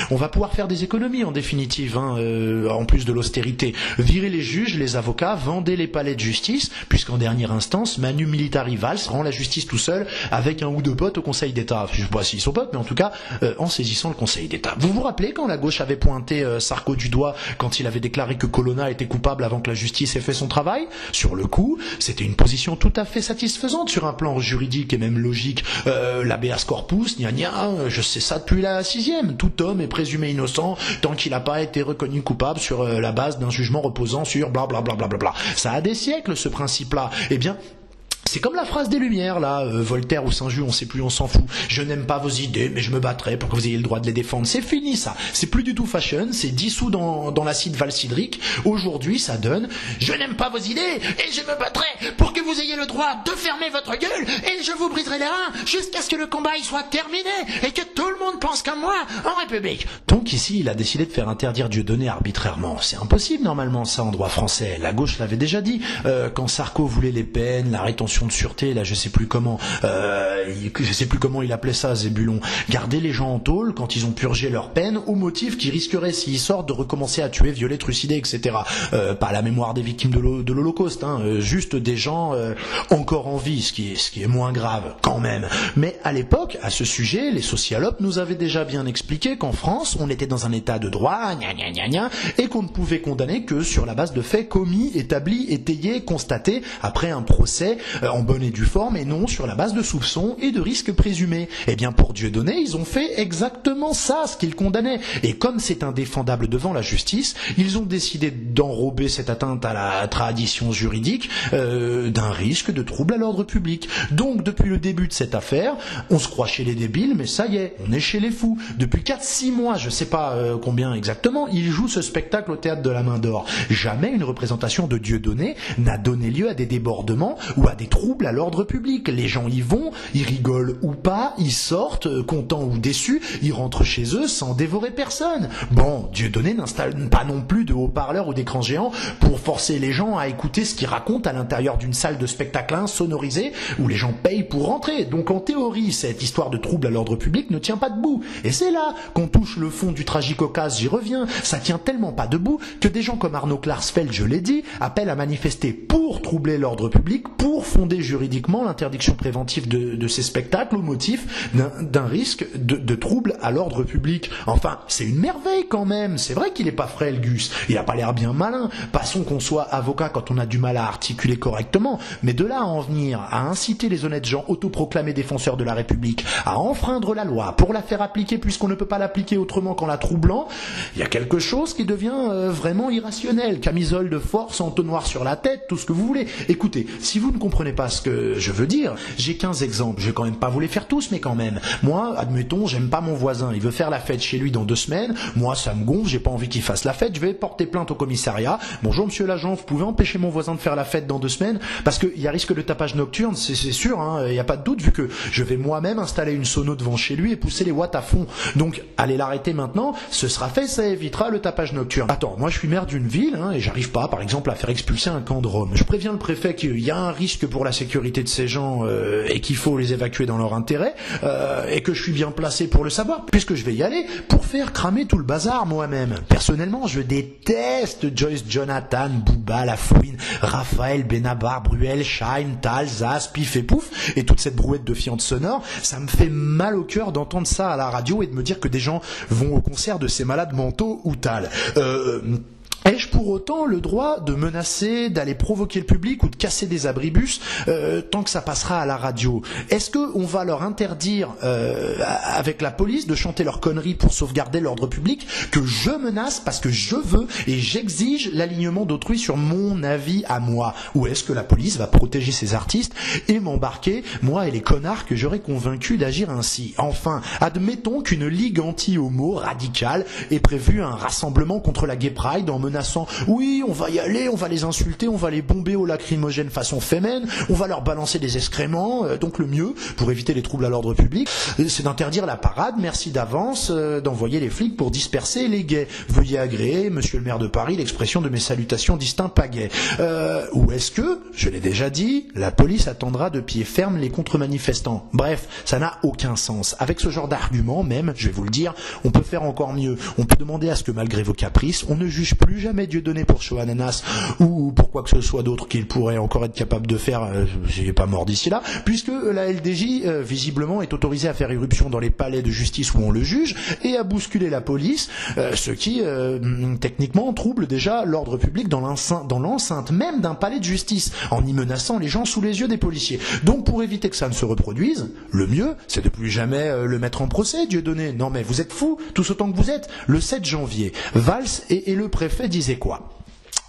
On va pouvoir faire des économies en définitive, en plus de l'austérité. Virer les juges, les avocats, vendez les palais de justice, puisqu'en dernière instance, Manu Militari Valls rend la justice tout seul avec un ou deux potes au Conseil d'État. Je ne sais pas s'ils sont potes, mais en tout cas, en saisissant le Conseil d'État. Vous vous rappelez quand la gauche avait pointé Sarko du doigt quand il avait déclaré que Colonna était coupable avant que la justice ait fait son travail? Sur le coup, c'était une position tout à fait satisfaisante sur un plan juridique et même logique. L'habeas corpus, je sais ça depuis la 6e. Tout homme est présumé innocent tant qu'il n'a pas été reconnu coupable sur la base d'un jugement reposant sur blablabla. Ça a des siècles ce principe-là. Eh bien, c'est comme la phrase des Lumières, là, Voltaire ou Saint-Just, on sait plus, on s'en fout. Je n'aime pas vos idées, mais je me battrai pour que vous ayez le droit de les défendre. C'est fini, ça. C'est plus du tout fashion, c'est dissous dans l'acide valsidrique. Aujourd'hui, ça donne, je n'aime pas vos idées, et je me battrai pour que vous ayez le droit de fermer votre gueule, et je vous briserai les reins jusqu'à ce que le combat y soit terminé, et que tout le monde pense comme moi en République. Donc ici, il a décidé de faire interdire Dieudonné arbitrairement. C'est impossible, normalement, ça, en droit français. La gauche l'avait déjà dit, quand Sarko voulait les peines, la rétention d'intervention de sûreté, là je sais plus comment il appelait ça, Zébulon. Garder les gens en tôle quand ils ont purgé leur peine au motif qu'ils risqueraient s'ils sortent de recommencer à tuer, violer, trucider, etc. Pas la mémoire des victimes de l'Holocauste, juste des gens encore en vie, ce qui est moins grave quand même. Mais à l'époque, à ce sujet, les socialopes nous avaient déjà bien expliqué qu'en France, on était dans un état de droit, et qu'on ne pouvait condamner que sur la base de faits commis, établis, étayés, constatés après un procès en bonne et due forme, et non sur la base de soupçons et de risques présumés. Eh bien, pour Dieudonné, ils ont fait exactement ça, ce qu'ils condamnaient. Et comme c'est indéfendable devant la justice, ils ont décidé d'enrober cette atteinte à la tradition juridique d'un risque de trouble à l'ordre public. Donc, depuis le début de cette affaire, on se croit chez les débiles, mais ça y est, on est chez les fous. Depuis 4-6 mois, je sais pas combien exactement, ils jouent ce spectacle au théâtre de la Main d'Or. Jamais une représentation de Dieudonné n'a donné lieu à des débordements ou à des troubles à l'ordre public. Les gens y vont, ils rigolent ou pas, ils sortent, contents ou déçus, ils rentrent chez eux sans dévorer personne. Bon, Dieudonné n'installe pas non plus de haut-parleurs ou d'écrans géants pour forcer les gens à écouter ce qu'il raconte à l'intérieur d'une salle de spectacle insonorisée où les gens payent pour rentrer. Donc en théorie, cette histoire de trouble à l'ordre public ne tient pas debout. Et c'est là qu'on touche le fond du tragicocase, j'y reviens. Ça tient tellement pas debout que des gens comme Arnaud Klarsfeld, je l'ai dit, appellent à manifester pour troubler l'ordre public, pour fonder juridiquement l'interdiction préventive de ces spectacles au motif d'un risque de trouble à l'ordre public. Enfin, c'est une merveille quand même. C'est vrai qu'il est pas frais, le Gus. Il a pas l'air bien malin. Passons qu'on soit avocat quand on a du mal à articuler correctement, mais de là à en venir à inciter les honnêtes gens autoproclamés défenseurs de la République à enfreindre la loi pour la faire appliquer puisqu'on ne peut pas l'appliquer autrement qu'en la troublant, il y a quelque chose qui devient vraiment irrationnel. Camisole de force, entonnoir sur la tête, tout ce que vous voulez. Écoutez, si vous ne comprenez pas ce que je veux dire, j'ai 15 exemples. Je vais quand même pas vous les faire tous, mais quand même. Moi, admettons, j'aime pas mon voisin. Il veut faire la fête chez lui dans 2 semaines. Moi, ça me gonfle, j'ai pas envie qu'il fasse la fête. Je vais porter plainte au commissariat. Bonjour, monsieur l'agent, vous pouvez empêcher mon voisin de faire la fête dans 2 semaines? Parce qu'il y a risque de tapage nocturne, c'est sûr, il n'y a pas de doute, vu que je vais moi-même installer une sono devant chez lui et pousser les watts à fond. Donc, allez l'arrêter maintenant, ce sera fait, ça évitera le tapage nocturne. Attends, moi je suis maire d'une ville, et j'arrive pas, par exemple, à faire expulser un camp de Roms. Je préviens le préfet qu'il y a un risque pour la sécurité de ces gens et qu'il faut les évacuer dans leur intérêt, et que je suis bien placé pour le savoir, puisque je vais y aller pour faire cramer tout le bazar moi-même. Personnellement, je déteste Joyce Jonathan, Booba, Lafouine, Raphaël, Benabar, Bruel, Shine, Tal, Zaz, Pif et Pouf, et toute cette brouette de fientes sonores. Ça me fait mal au cœur d'entendre ça à la radio et de me dire que des gens vont au concert de ces malades mentaux ou Tal. Ai-je pour autant le droit de menacer, d'aller provoquer le public ou de casser des abribus tant que ça passera à la radio? Est-ce qu'on va leur interdire avec la police de chanter leurs conneries pour sauvegarder l'ordre public que je menace parce que je veux et j'exige l'alignement d'autrui sur mon avis à moi? Ou est-ce que la police va protéger ces artistes et m'embarquer, moi et les connards que j'aurais convaincus d'agir ainsi? Enfin, admettons qu'une ligue anti-homo radicale ait prévu un rassemblement contre la Gay Pride en menaçant, oui, on va y aller, on va les insulter, on va les bomber au lacrymogène façon fémène, on va leur balancer des excréments, donc le mieux, pour éviter les troubles à l'ordre public, c'est d'interdire la parade, merci d'avance, d'envoyer les flics pour disperser les gays. Veuillez agréer, monsieur le maire de Paris, l'expression de mes salutations distinctes pas gays. Ou est-ce que, je l'ai déjà dit, la police attendra de pied ferme les contre-manifestants? Bref, ça n'a aucun sens. Avec ce genre d'argument, même, je vais vous le dire, on peut faire encore mieux. On peut demander à ce que, malgré vos caprices, on ne juge plus jamais Dieudonné pour chaud ananas ou pour quoi que ce soit d'autre qu'il pourrait encore être capable de faire, j'ai pas mort d'ici là, puisque la LDJ visiblement est autorisée à faire irruption dans les palais de justice où on le juge et à bousculer la police, ce qui techniquement trouble déjà l'ordre public dans l'enceinte même d'un palais de justice, en y menaçant les gens sous les yeux des policiers. Donc pour éviter que ça ne se reproduise, le mieux c'est de plus jamais le mettre en procès, Dieudonné. Non mais vous êtes fous, tous autant que vous êtes. Le 7 janvier, Valls et le préfet disaient quoi?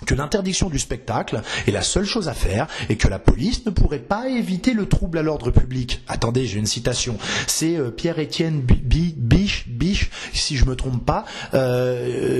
Que l'interdiction du spectacle est la seule chose à faire et que la police ne pourrait pas éviter le trouble à l'ordre public. Attendez, j'ai une citation. C'est Pierre-Étienne Biche, si je me trompe pas,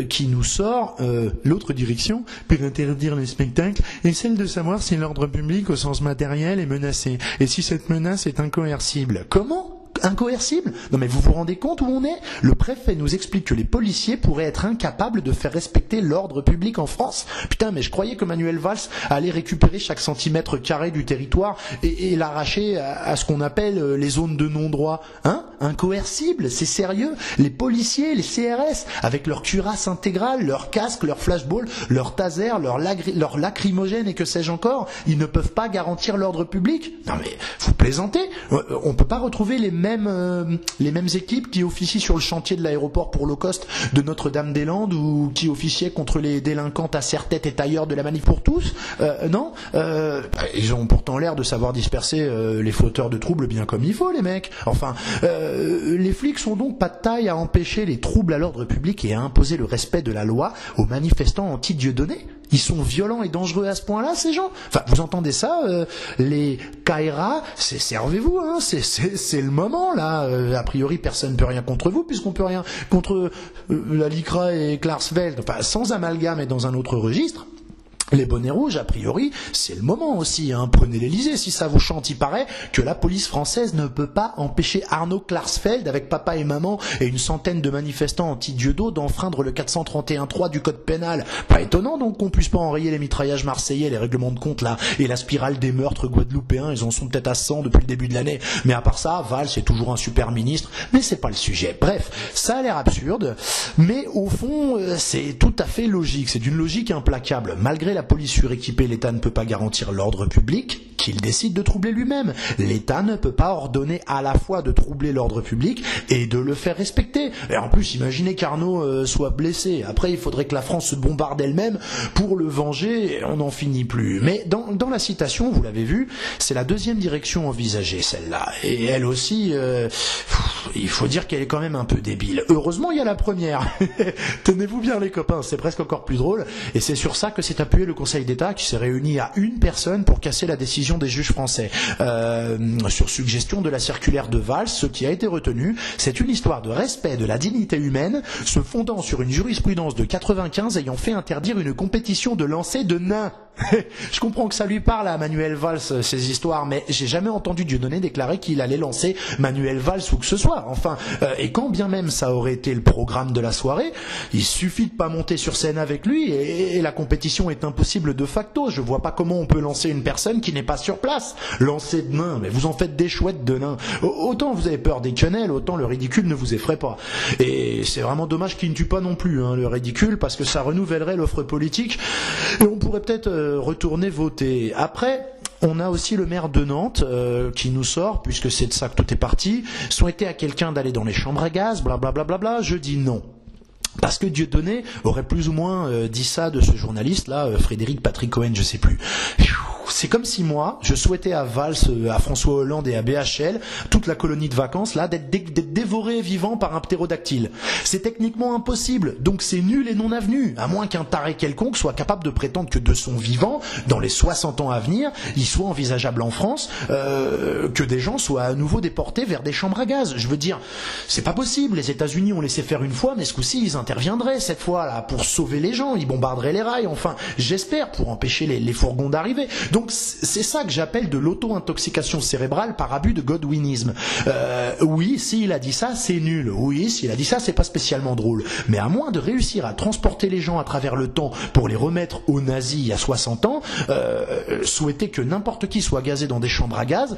qui nous sort l'autre direction pour interdire le spectacle est celle de savoir si l'ordre public au sens matériel est menacé et si cette menace est incoercible. Comment ? Incoercible? Non mais vous vous rendez compte où on est? Le préfet nous explique que les policiers pourraient être incapables de faire respecter l'ordre public en France. Putain, mais je croyais que Manuel Valls allait récupérer chaque centimètre carré du territoire et l'arracher à ce qu'on appelle les zones de non-droit. Hein? Incoercible? C'est sérieux? Les policiers, les CRS, avec leur cuirasse intégrale, leur casque, leur flashball, leur taser, leur lacrymogène et que sais-je encore, ils ne peuvent pas garantir l'ordre public? Non mais, vous plaisantez? On peut pas retrouver les mêmes équipes qui officient sur le chantier de l'aéroport pour low cost de Notre-Dame-des-Landes ou qui officiaient contre les délinquantes à serre-tête et tailleurs de la Manif pour tous? Non? Ils ont pourtant l'air de savoir disperser les fauteurs de troubles bien comme il faut, les mecs. Enfin, les flics sont donc pas de taille à empêcher les troubles à l'ordre public et à imposer le respect de la loi aux manifestants anti-Dieudonné. Ils sont violents et dangereux à ce point-là, ces gens? Enfin, vous entendez ça? Les Kaira, servez-vous, hein, c'est le moment, là. A priori, personne ne peut rien contre vous, puisqu'on peut rien contre la Lycra et Klarsfeld. Enfin, sans amalgame et dans un autre registre. Les bonnets rouges, a priori, c'est le moment aussi, hein. Prenez l'Elysée si ça vous chante. Il paraît que la police française ne peut pas empêcher Arnaud Klarsfeld, avec papa et maman et une centaine de manifestants anti-Dieudo, d'enfreindre le 431.3 du code pénal. Pas étonnant donc qu'on puisse pas enrayer les mitraillages marseillais, les règlements de compte là, et la spirale des meurtres guadeloupéens. Ils en sont peut-être à 100 depuis le début de l'année. Mais à part ça, Valls est toujours un super ministre, mais c'est pas le sujet. Bref, ça a l'air absurde, mais au fond, c'est tout à fait logique. C'est d'une logique implacable. Malgré la police suréquipée, l'État ne peut pas garantir l'ordre public qu'il décide de troubler lui-même. L'État ne peut pas ordonner à la fois de troubler l'ordre public et de le faire respecter. Et en plus, imaginez qu'Arnaud soit blessé. Après, il faudrait que la France se bombarde elle-même pour le venger. On n'en finit plus. Mais dans la citation, vous l'avez vu, c'est la deuxième direction envisagée, celle-là. Et elle aussi, il faut dire qu'elle est quand même un peu débile. Heureusement, il y a la première. Tenez-vous bien les copains, c'est presque encore plus drôle. Et c'est sur ça que s'est appuyé le Conseil d'État qui s'est réuni à une personne pour casser la décision des juges français. Sur suggestion de la circulaire de Valls, ce qui a été retenu, c'est une histoire de respect de la dignité humaine, se fondant sur une jurisprudence de 95 ayant fait interdire une compétition de lancer de nains. Je comprends que ça lui parle à Manuel Valls, ces histoires, mais j'ai jamais entendu Dieudonné déclarer qu'il allait lancer Manuel Valls ou que ce soit. Enfin, et quand bien même ça aurait été le programme de la soirée, il suffit de pas monter sur scène avec lui et la compétition est impossible de facto. Je vois pas comment on peut lancer une personne qui n'est pas sur place. Lancer de nains, mais vous en faites des chouettes de nains. Autant vous avez peur des quenelles, autant le ridicule ne vous effraie pas. Et c'est vraiment dommage qu'il ne tue pas non plus, hein, le ridicule, parce que ça renouvellerait l'offre politique et on pourrait peut-être retourner voter. Après, on a aussi le maire de Nantes qui nous sort, puisque c'est de ça que tout est parti, souhaiter à quelqu'un d'aller dans les chambres à gaz, blablabla, je dis non. Parce que Dieudonné aurait plus ou moins dit ça de ce journaliste-là, Frédéric Patrick Cohen, je sais plus. C'est comme si moi, je souhaitais à Valls, à François Hollande et à BHL, toute la colonie de vacances, là, d'être dévoré vivant par un ptérodactyle. C'est techniquement impossible, donc c'est nul et non avenu, à moins qu'un taré quelconque soit capable de prétendre que de son vivant, dans les 60 ans à venir, il soit envisageable en France que des gens soient à nouveau déportés vers des chambres à gaz. Je veux dire, c'est pas possible, les États-Unis ont laissé faire une fois, mais ce coup-ci, ils interviendraient cette fois-là pour sauver les gens, ils bombarderaient les rails, enfin, j'espère, pour empêcher les fourgons d'arriver. Donc c'est ça que j'appelle de l'auto-intoxication cérébrale par abus de godwinisme. Oui, s'il a dit ça, c'est nul. Oui, s'il a dit ça, c'est pas spécialement drôle. Mais à moins de réussir à transporter les gens à travers le temps pour les remettre aux nazis il y a 60 ans, souhaiter que n'importe qui soit gazé dans des chambres à gaz,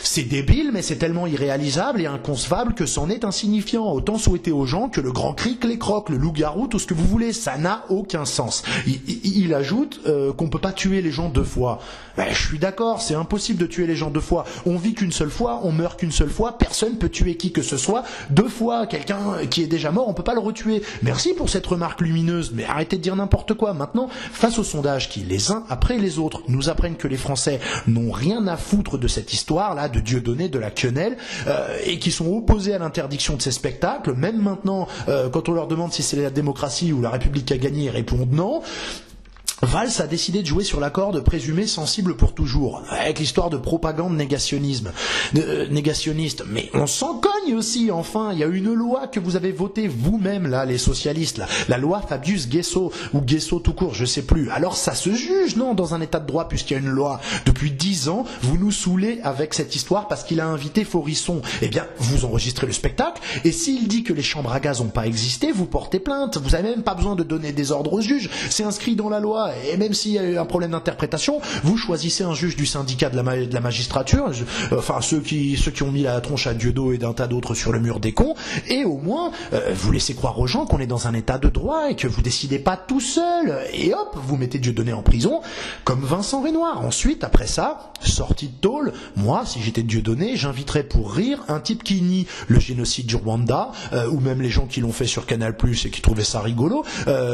c'est débile, mais c'est tellement irréalisable et inconcevable que c'en est insignifiant. Autant souhaiter aux gens que le grand cric les croque, le loup-garou, tout ce que vous voulez, ça n'a aucun sens. Il ajoute qu'on peut pas tuer les gens deux fois. Ben, je suis d'accord, c'est impossible de tuer les gens deux fois. On vit qu'une seule fois, on meurt qu'une seule fois, personne peut tuer qui que ce soit deux fois. Quelqu'un qui est déjà mort, on peut pas le retuer. Merci pour cette remarque lumineuse, mais arrêtez de dire n'importe quoi. Maintenant, face aux sondages qui, les uns après les autres, nous apprennent que les Français n'ont rien à foutre de cette histoire-là, de Dieudonné, de la quenelle, et qui sont opposés à l'interdiction de ces spectacles, même maintenant, quand on leur demande si c'est la démocratie ou la République qui a gagné, ils répondent non. Valls a décidé de jouer sur la corde présumée sensible pour toujours, avec l'histoire de propagande négationniste. Mais on s'en cogne Espagne aussi, enfin, il y a une loi que vous avez votée vous-même, là, les socialistes, là, la loi Fabius Guesso, ou Guesso tout court, je sais plus. Alors ça se juge, non, dans un état de droit, puisqu'il y a une loi. Depuis 10 ans, vous nous saoulez avec cette histoire parce qu'il a invité Forisson. Eh bien, vous enregistrez le spectacle, et s'il dit que les chambres à gaz n'ont pas existé, vous portez plainte. Vous n'avez même pas besoin de donner des ordres aux juges, c'est inscrit dans la loi, et même s'il y a eu un problème d'interprétation, vous choisissez un juge du syndicat de la magistrature, enfin ceux qui ont mis la tronche à Dieudo et d'un tas d'autres sur le mur des cons, et au moins vous laissez croire aux gens qu'on est dans un état de droit et que vous décidez pas tout seul, et hop, vous mettez Dieudonné en prison, comme Vincent Renoir. Ensuite, après ça, sortie de tôle, moi, si j'étais Dieudonné, j'inviterais pour rire un type qui nie le génocide du Rwanda, ou même les gens qui l'ont fait sur Canal+, et qui trouvaient ça rigolo,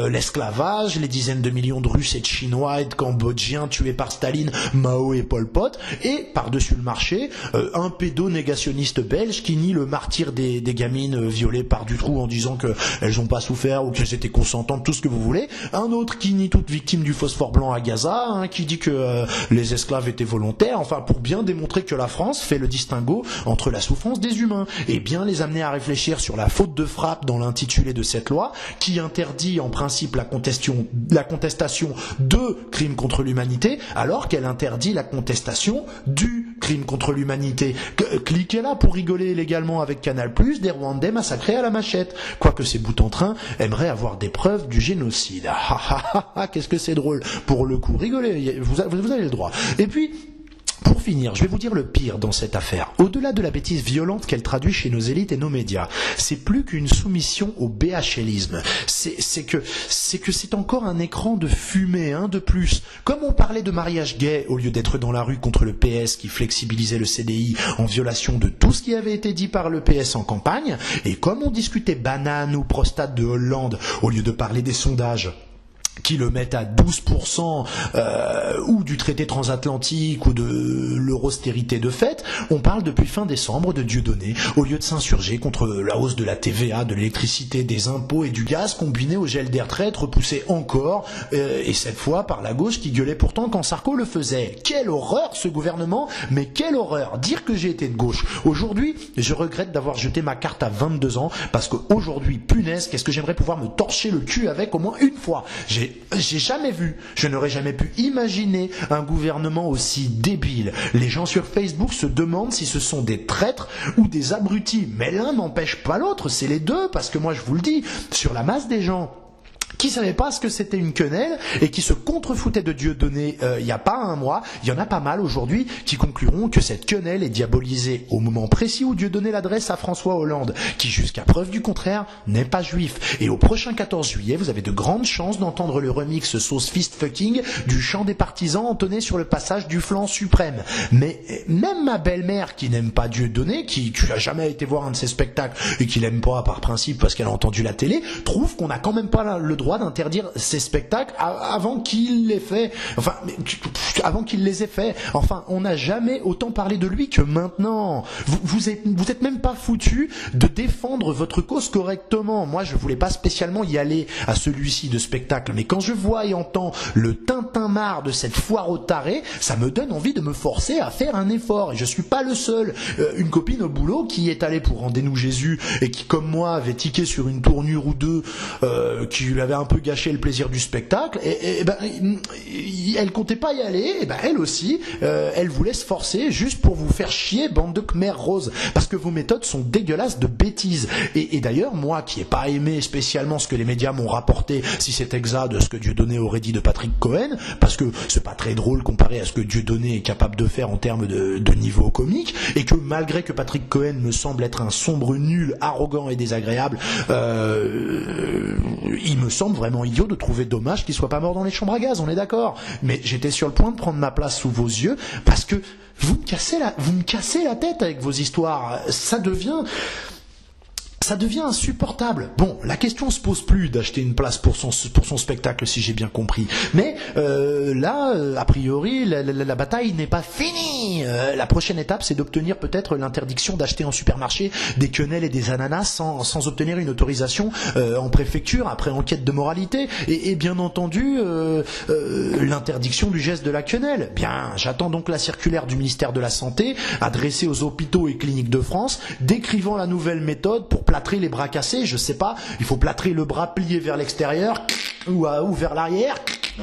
l'esclavage, les dizaines de millions de Russes et de Chinois et de Cambodgiens tués par Staline, Mao et Pol Pot, et par-dessus le marché, un pédo-négationniste belge qui nie le martyre des gamines violées par Dutroux en disant qu'elles n'ont pas souffert ou qu'elles étaient consentantes, tout ce que vous voulez, un autre qui nie toute victime du phosphore blanc à Gaza, qui dit que les esclaves étaient volontaires, enfin pour bien démontrer que la France fait le distinguo entre la souffrance des humains, et bien les amener à réfléchir sur la faute de frappe dans l'intitulé de cette loi, qui interdit en principe la contestation de crimes contre l'humanité, alors qu'elle interdit la contestation du crime contre l'humanité. Cliquez là pour rigoler légalement avec Canal+, des Rwandais massacrés à la machette. Quoique ces bout-en-train aimeraient avoir des preuves du génocide. Qu'est-ce que c'est drôle. Pour le coup, rigolez, vous avez le droit. Et puis, pour finir, je vais vous dire le pire dans cette affaire. Au-delà de la bêtise violente qu'elle traduit chez nos élites et nos médias, c'est plus qu'une soumission au BHLisme. C'est que c'est encore un écran de fumée, de plus. Comme on parlait de mariage gay au lieu d'être dans la rue contre le PS qui flexibilisait le CDI en violation de tout ce qui avait été dit par le PS en campagne, et comme on discutait banane ou prostate de Hollande au lieu de parler des sondages qui le mettent à 12%, ou du traité transatlantique ou de l'austérité de fait, on parle depuis fin décembre de Dieudonné, au lieu de s'insurger contre la hausse de la TVA, de l'électricité, des impôts et du gaz combiné au gel des retraites repoussé encore, et cette fois par la gauche qui gueulait pourtant quand Sarko le faisait. Quelle horreur ce gouvernement, mais quelle horreur. Dire que j'ai été de gauche. Aujourd'hui, je regrette d'avoir jeté ma carte à 22 ans, parce qu'aujourd'hui, punaise, qu'est-ce que j'aimerais pouvoir me torcher le cul avec au moins une fois. J'ai jamais vu, je n'aurais jamais pu imaginer un gouvernement aussi débile. Les gens sur Facebook se demandent si ce sont des traîtres ou des abrutis. Mais l'un n'empêche pas l'autre, c'est les deux, parce que moi je vous le dis, sur la masse des gens qui savaient pas ce que c'était une quenelle et qui se contrefoutaient de Dieudonné il y a pas un mois, il y en a pas mal aujourd'hui qui concluront que cette quenelle est diabolisée au moment précis où Dieudonné l'adresse à François Hollande, qui jusqu'à preuve du contraire n'est pas juif. Et au prochain 14 juillet, vous avez de grandes chances d'entendre le remix sauce fist fucking du chant des partisans entonné sur le passage du flanc suprême. Mais même ma belle-mère qui n'aime pas Dieudonné, qui n'a jamais été voir un de ses spectacles et qui l'aime pas par principe parce qu'elle a entendu la télé, trouve qu'on n'a quand même pas le droit d'interdire ces spectacles avant qu'il les fait. Enfin, avant qu'il les ait fait. Enfin, on n'a jamais autant parlé de lui que maintenant. Vous êtes même pas foutu de défendre votre cause correctement. Moi, je voulais pas spécialement y aller à celui-ci de spectacle, mais quand je vois et entends le tintamarre de cette foire au taré, ça me donne envie de me forcer à faire un effort. Et je suis pas le seul. Une copine au boulot qui est allée pour Rendez-nous Jésus et qui, comme moi, avait tiqué sur une tournure ou deux qui lui avait un peu gâché le plaisir du spectacle, et ben elle comptait pas y aller, et ben elle aussi elle voulait se forcer juste pour vous faire chier, bande de Khmer rose, parce que vos méthodes sont dégueulasses de bêtises. Et d'ailleurs, moi qui ai pas aimé spécialement ce que les médias m'ont rapporté, si c'est exact, de ce que Dieudonné aurait dit de Patrick Cohen, parce que c'est pas très drôle comparé à ce que Dieudonné est capable de faire en termes de niveau comique, et que malgré que Patrick Cohen me semble être un sombre nul, arrogant et désagréable, il me semble vraiment idiot de trouver dommage qu'il soit pas mort dans les chambres à gaz, on est d'accord. Mais j'étais sur le point de prendre ma place sous vos yeux, parce que vous me cassez la tête avec vos histoires. Ça devient ça devient insupportable. Bon, la question se pose plus d'acheter une place pour son spectacle, si j'ai bien compris. Mais là, a priori, la bataille n'est pas finie. La prochaine étape, c'est d'obtenir peut-être l'interdiction d'acheter en supermarché des quenelles et des ananas sans obtenir une autorisation en préfecture, après enquête de moralité. Et bien entendu, l'interdiction du geste de la quenelle. Bien, j'attends donc la circulaire du ministère de la Santé, adressée aux hôpitaux et cliniques de France, décrivant la nouvelle méthode pour plâtrer les bras cassés. Je sais pas, il faut plâtrer le bras plié vers l'extérieur ou vers l'arrière,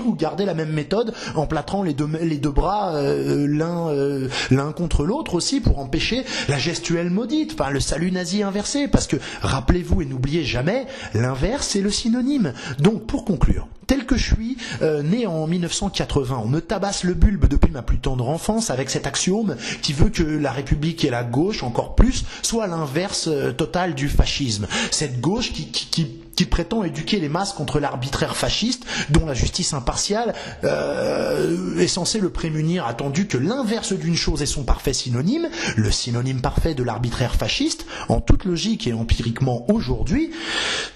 ou garder la même méthode en plâtrant les deux bras l'un contre l'autre aussi, pour empêcher la gestuelle maudite, enfin le salut nazi inversé, parce que rappelez-vous et n'oubliez jamais, l'inverse c'est le synonyme. Donc pour conclure, tel que je suis, né en 1980, on me tabasse le bulbe depuis ma plus tendre enfance avec cet axiome qui veut que la République et la gauche, encore plus, soit l'inverse total du fascisme. Cette gauche qui prétend éduquer les masses contre l'arbitraire fasciste, dont la justice impartiale est censée le prémunir, attendu que l'inverse d'une chose est son parfait synonyme, le synonyme parfait de l'arbitraire fasciste, en toute logique et empiriquement aujourd'hui,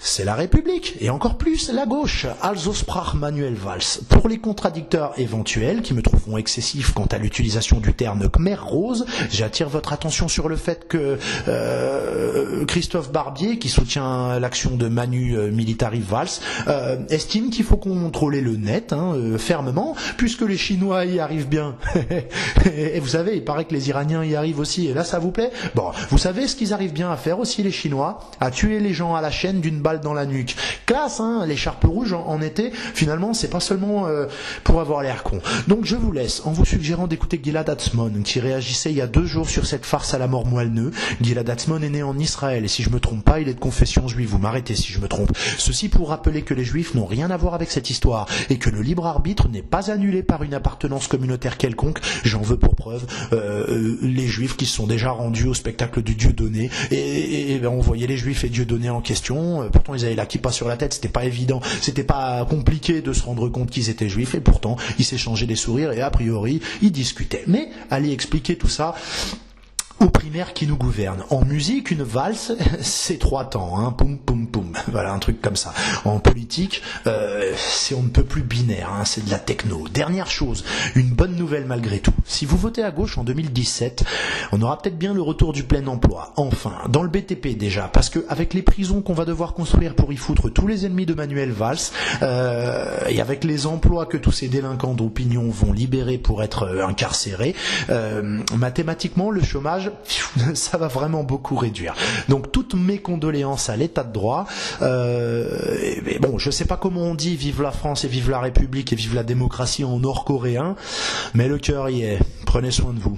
c'est la République, et encore plus la gauche. Also sprach Manuel Valls. Pour les contradicteurs éventuels, qui me trouveront excessifs quant à l'utilisation du terme Khmer Rose, j'attire votre attention sur le fait que Christophe Barbier, qui soutient l'action de Manu Militari Valls, estime qu'il faut contrôler le net fermement, puisque les Chinois y arrivent bien. Et vous savez, il paraît que les Iraniens y arrivent aussi, et là ça vous plaît? Bon, vous savez ce qu'ils arrivent bien à faire aussi, les Chinois? À tuer les gens à la chaîne d'une balle dans la nuque. Classe, l'écharpe rouge en été, finalement c'est pas seulement pour avoir l'air con. Donc je vous laisse en vous suggérant d'écouter Gilad Atzmon, qui réagissait il y a 2 jours sur cette farce à la mort moelle-neu. Gilad Atzmon est né en Israël, et si je me trompe pas, il est de confession juive. Vous m'arrêtez si je me trompe. Ceci pour rappeler que les juifs n'ont rien à voir avec cette histoire, et que le libre arbitre n'est pas annulé par une appartenance communautaire quelconque. J'en veux pour preuve les juifs qui se sont déjà rendus au spectacle du Dieudonné, et on voyait les juifs et Dieudonné en question, pourtant ils avaient la kippa sur la tête, c'était pas évident, c'était pas compliqué de se rendre compte qu'ils étaient juifs, et pourtant ils s'échangeaient des sourires, et a priori ils discutaient. Mais allez expliquer tout ça aux primaires qui nous gouvernent. En musique, une valse, c'est 3 temps, poum poum poum, voilà, un truc comme ça. En politique, c'est on ne peut plus binaire, c'est de la techno. Dernière chose, une bonne nouvelle malgré tout. Si vous votez à gauche en 2017, on aura peut-être bien le retour du plein emploi. Enfin, dans le BTP déjà, parce que avec les prisons qu'on va devoir construire pour y foutre tous les ennemis de Manuel Valls, et avec les emplois que tous ces délinquants d'opinion vont libérer pour être incarcérés, mathématiquement, le chômage, ça va vraiment beaucoup réduire. Donc toutes mes condoléances à l'état de droit. Mais bon, je sais pas comment on dit vive la France et vive la République et vive la démocratie en nord-coréen, mais le cœur y est. Prenez soin de vous.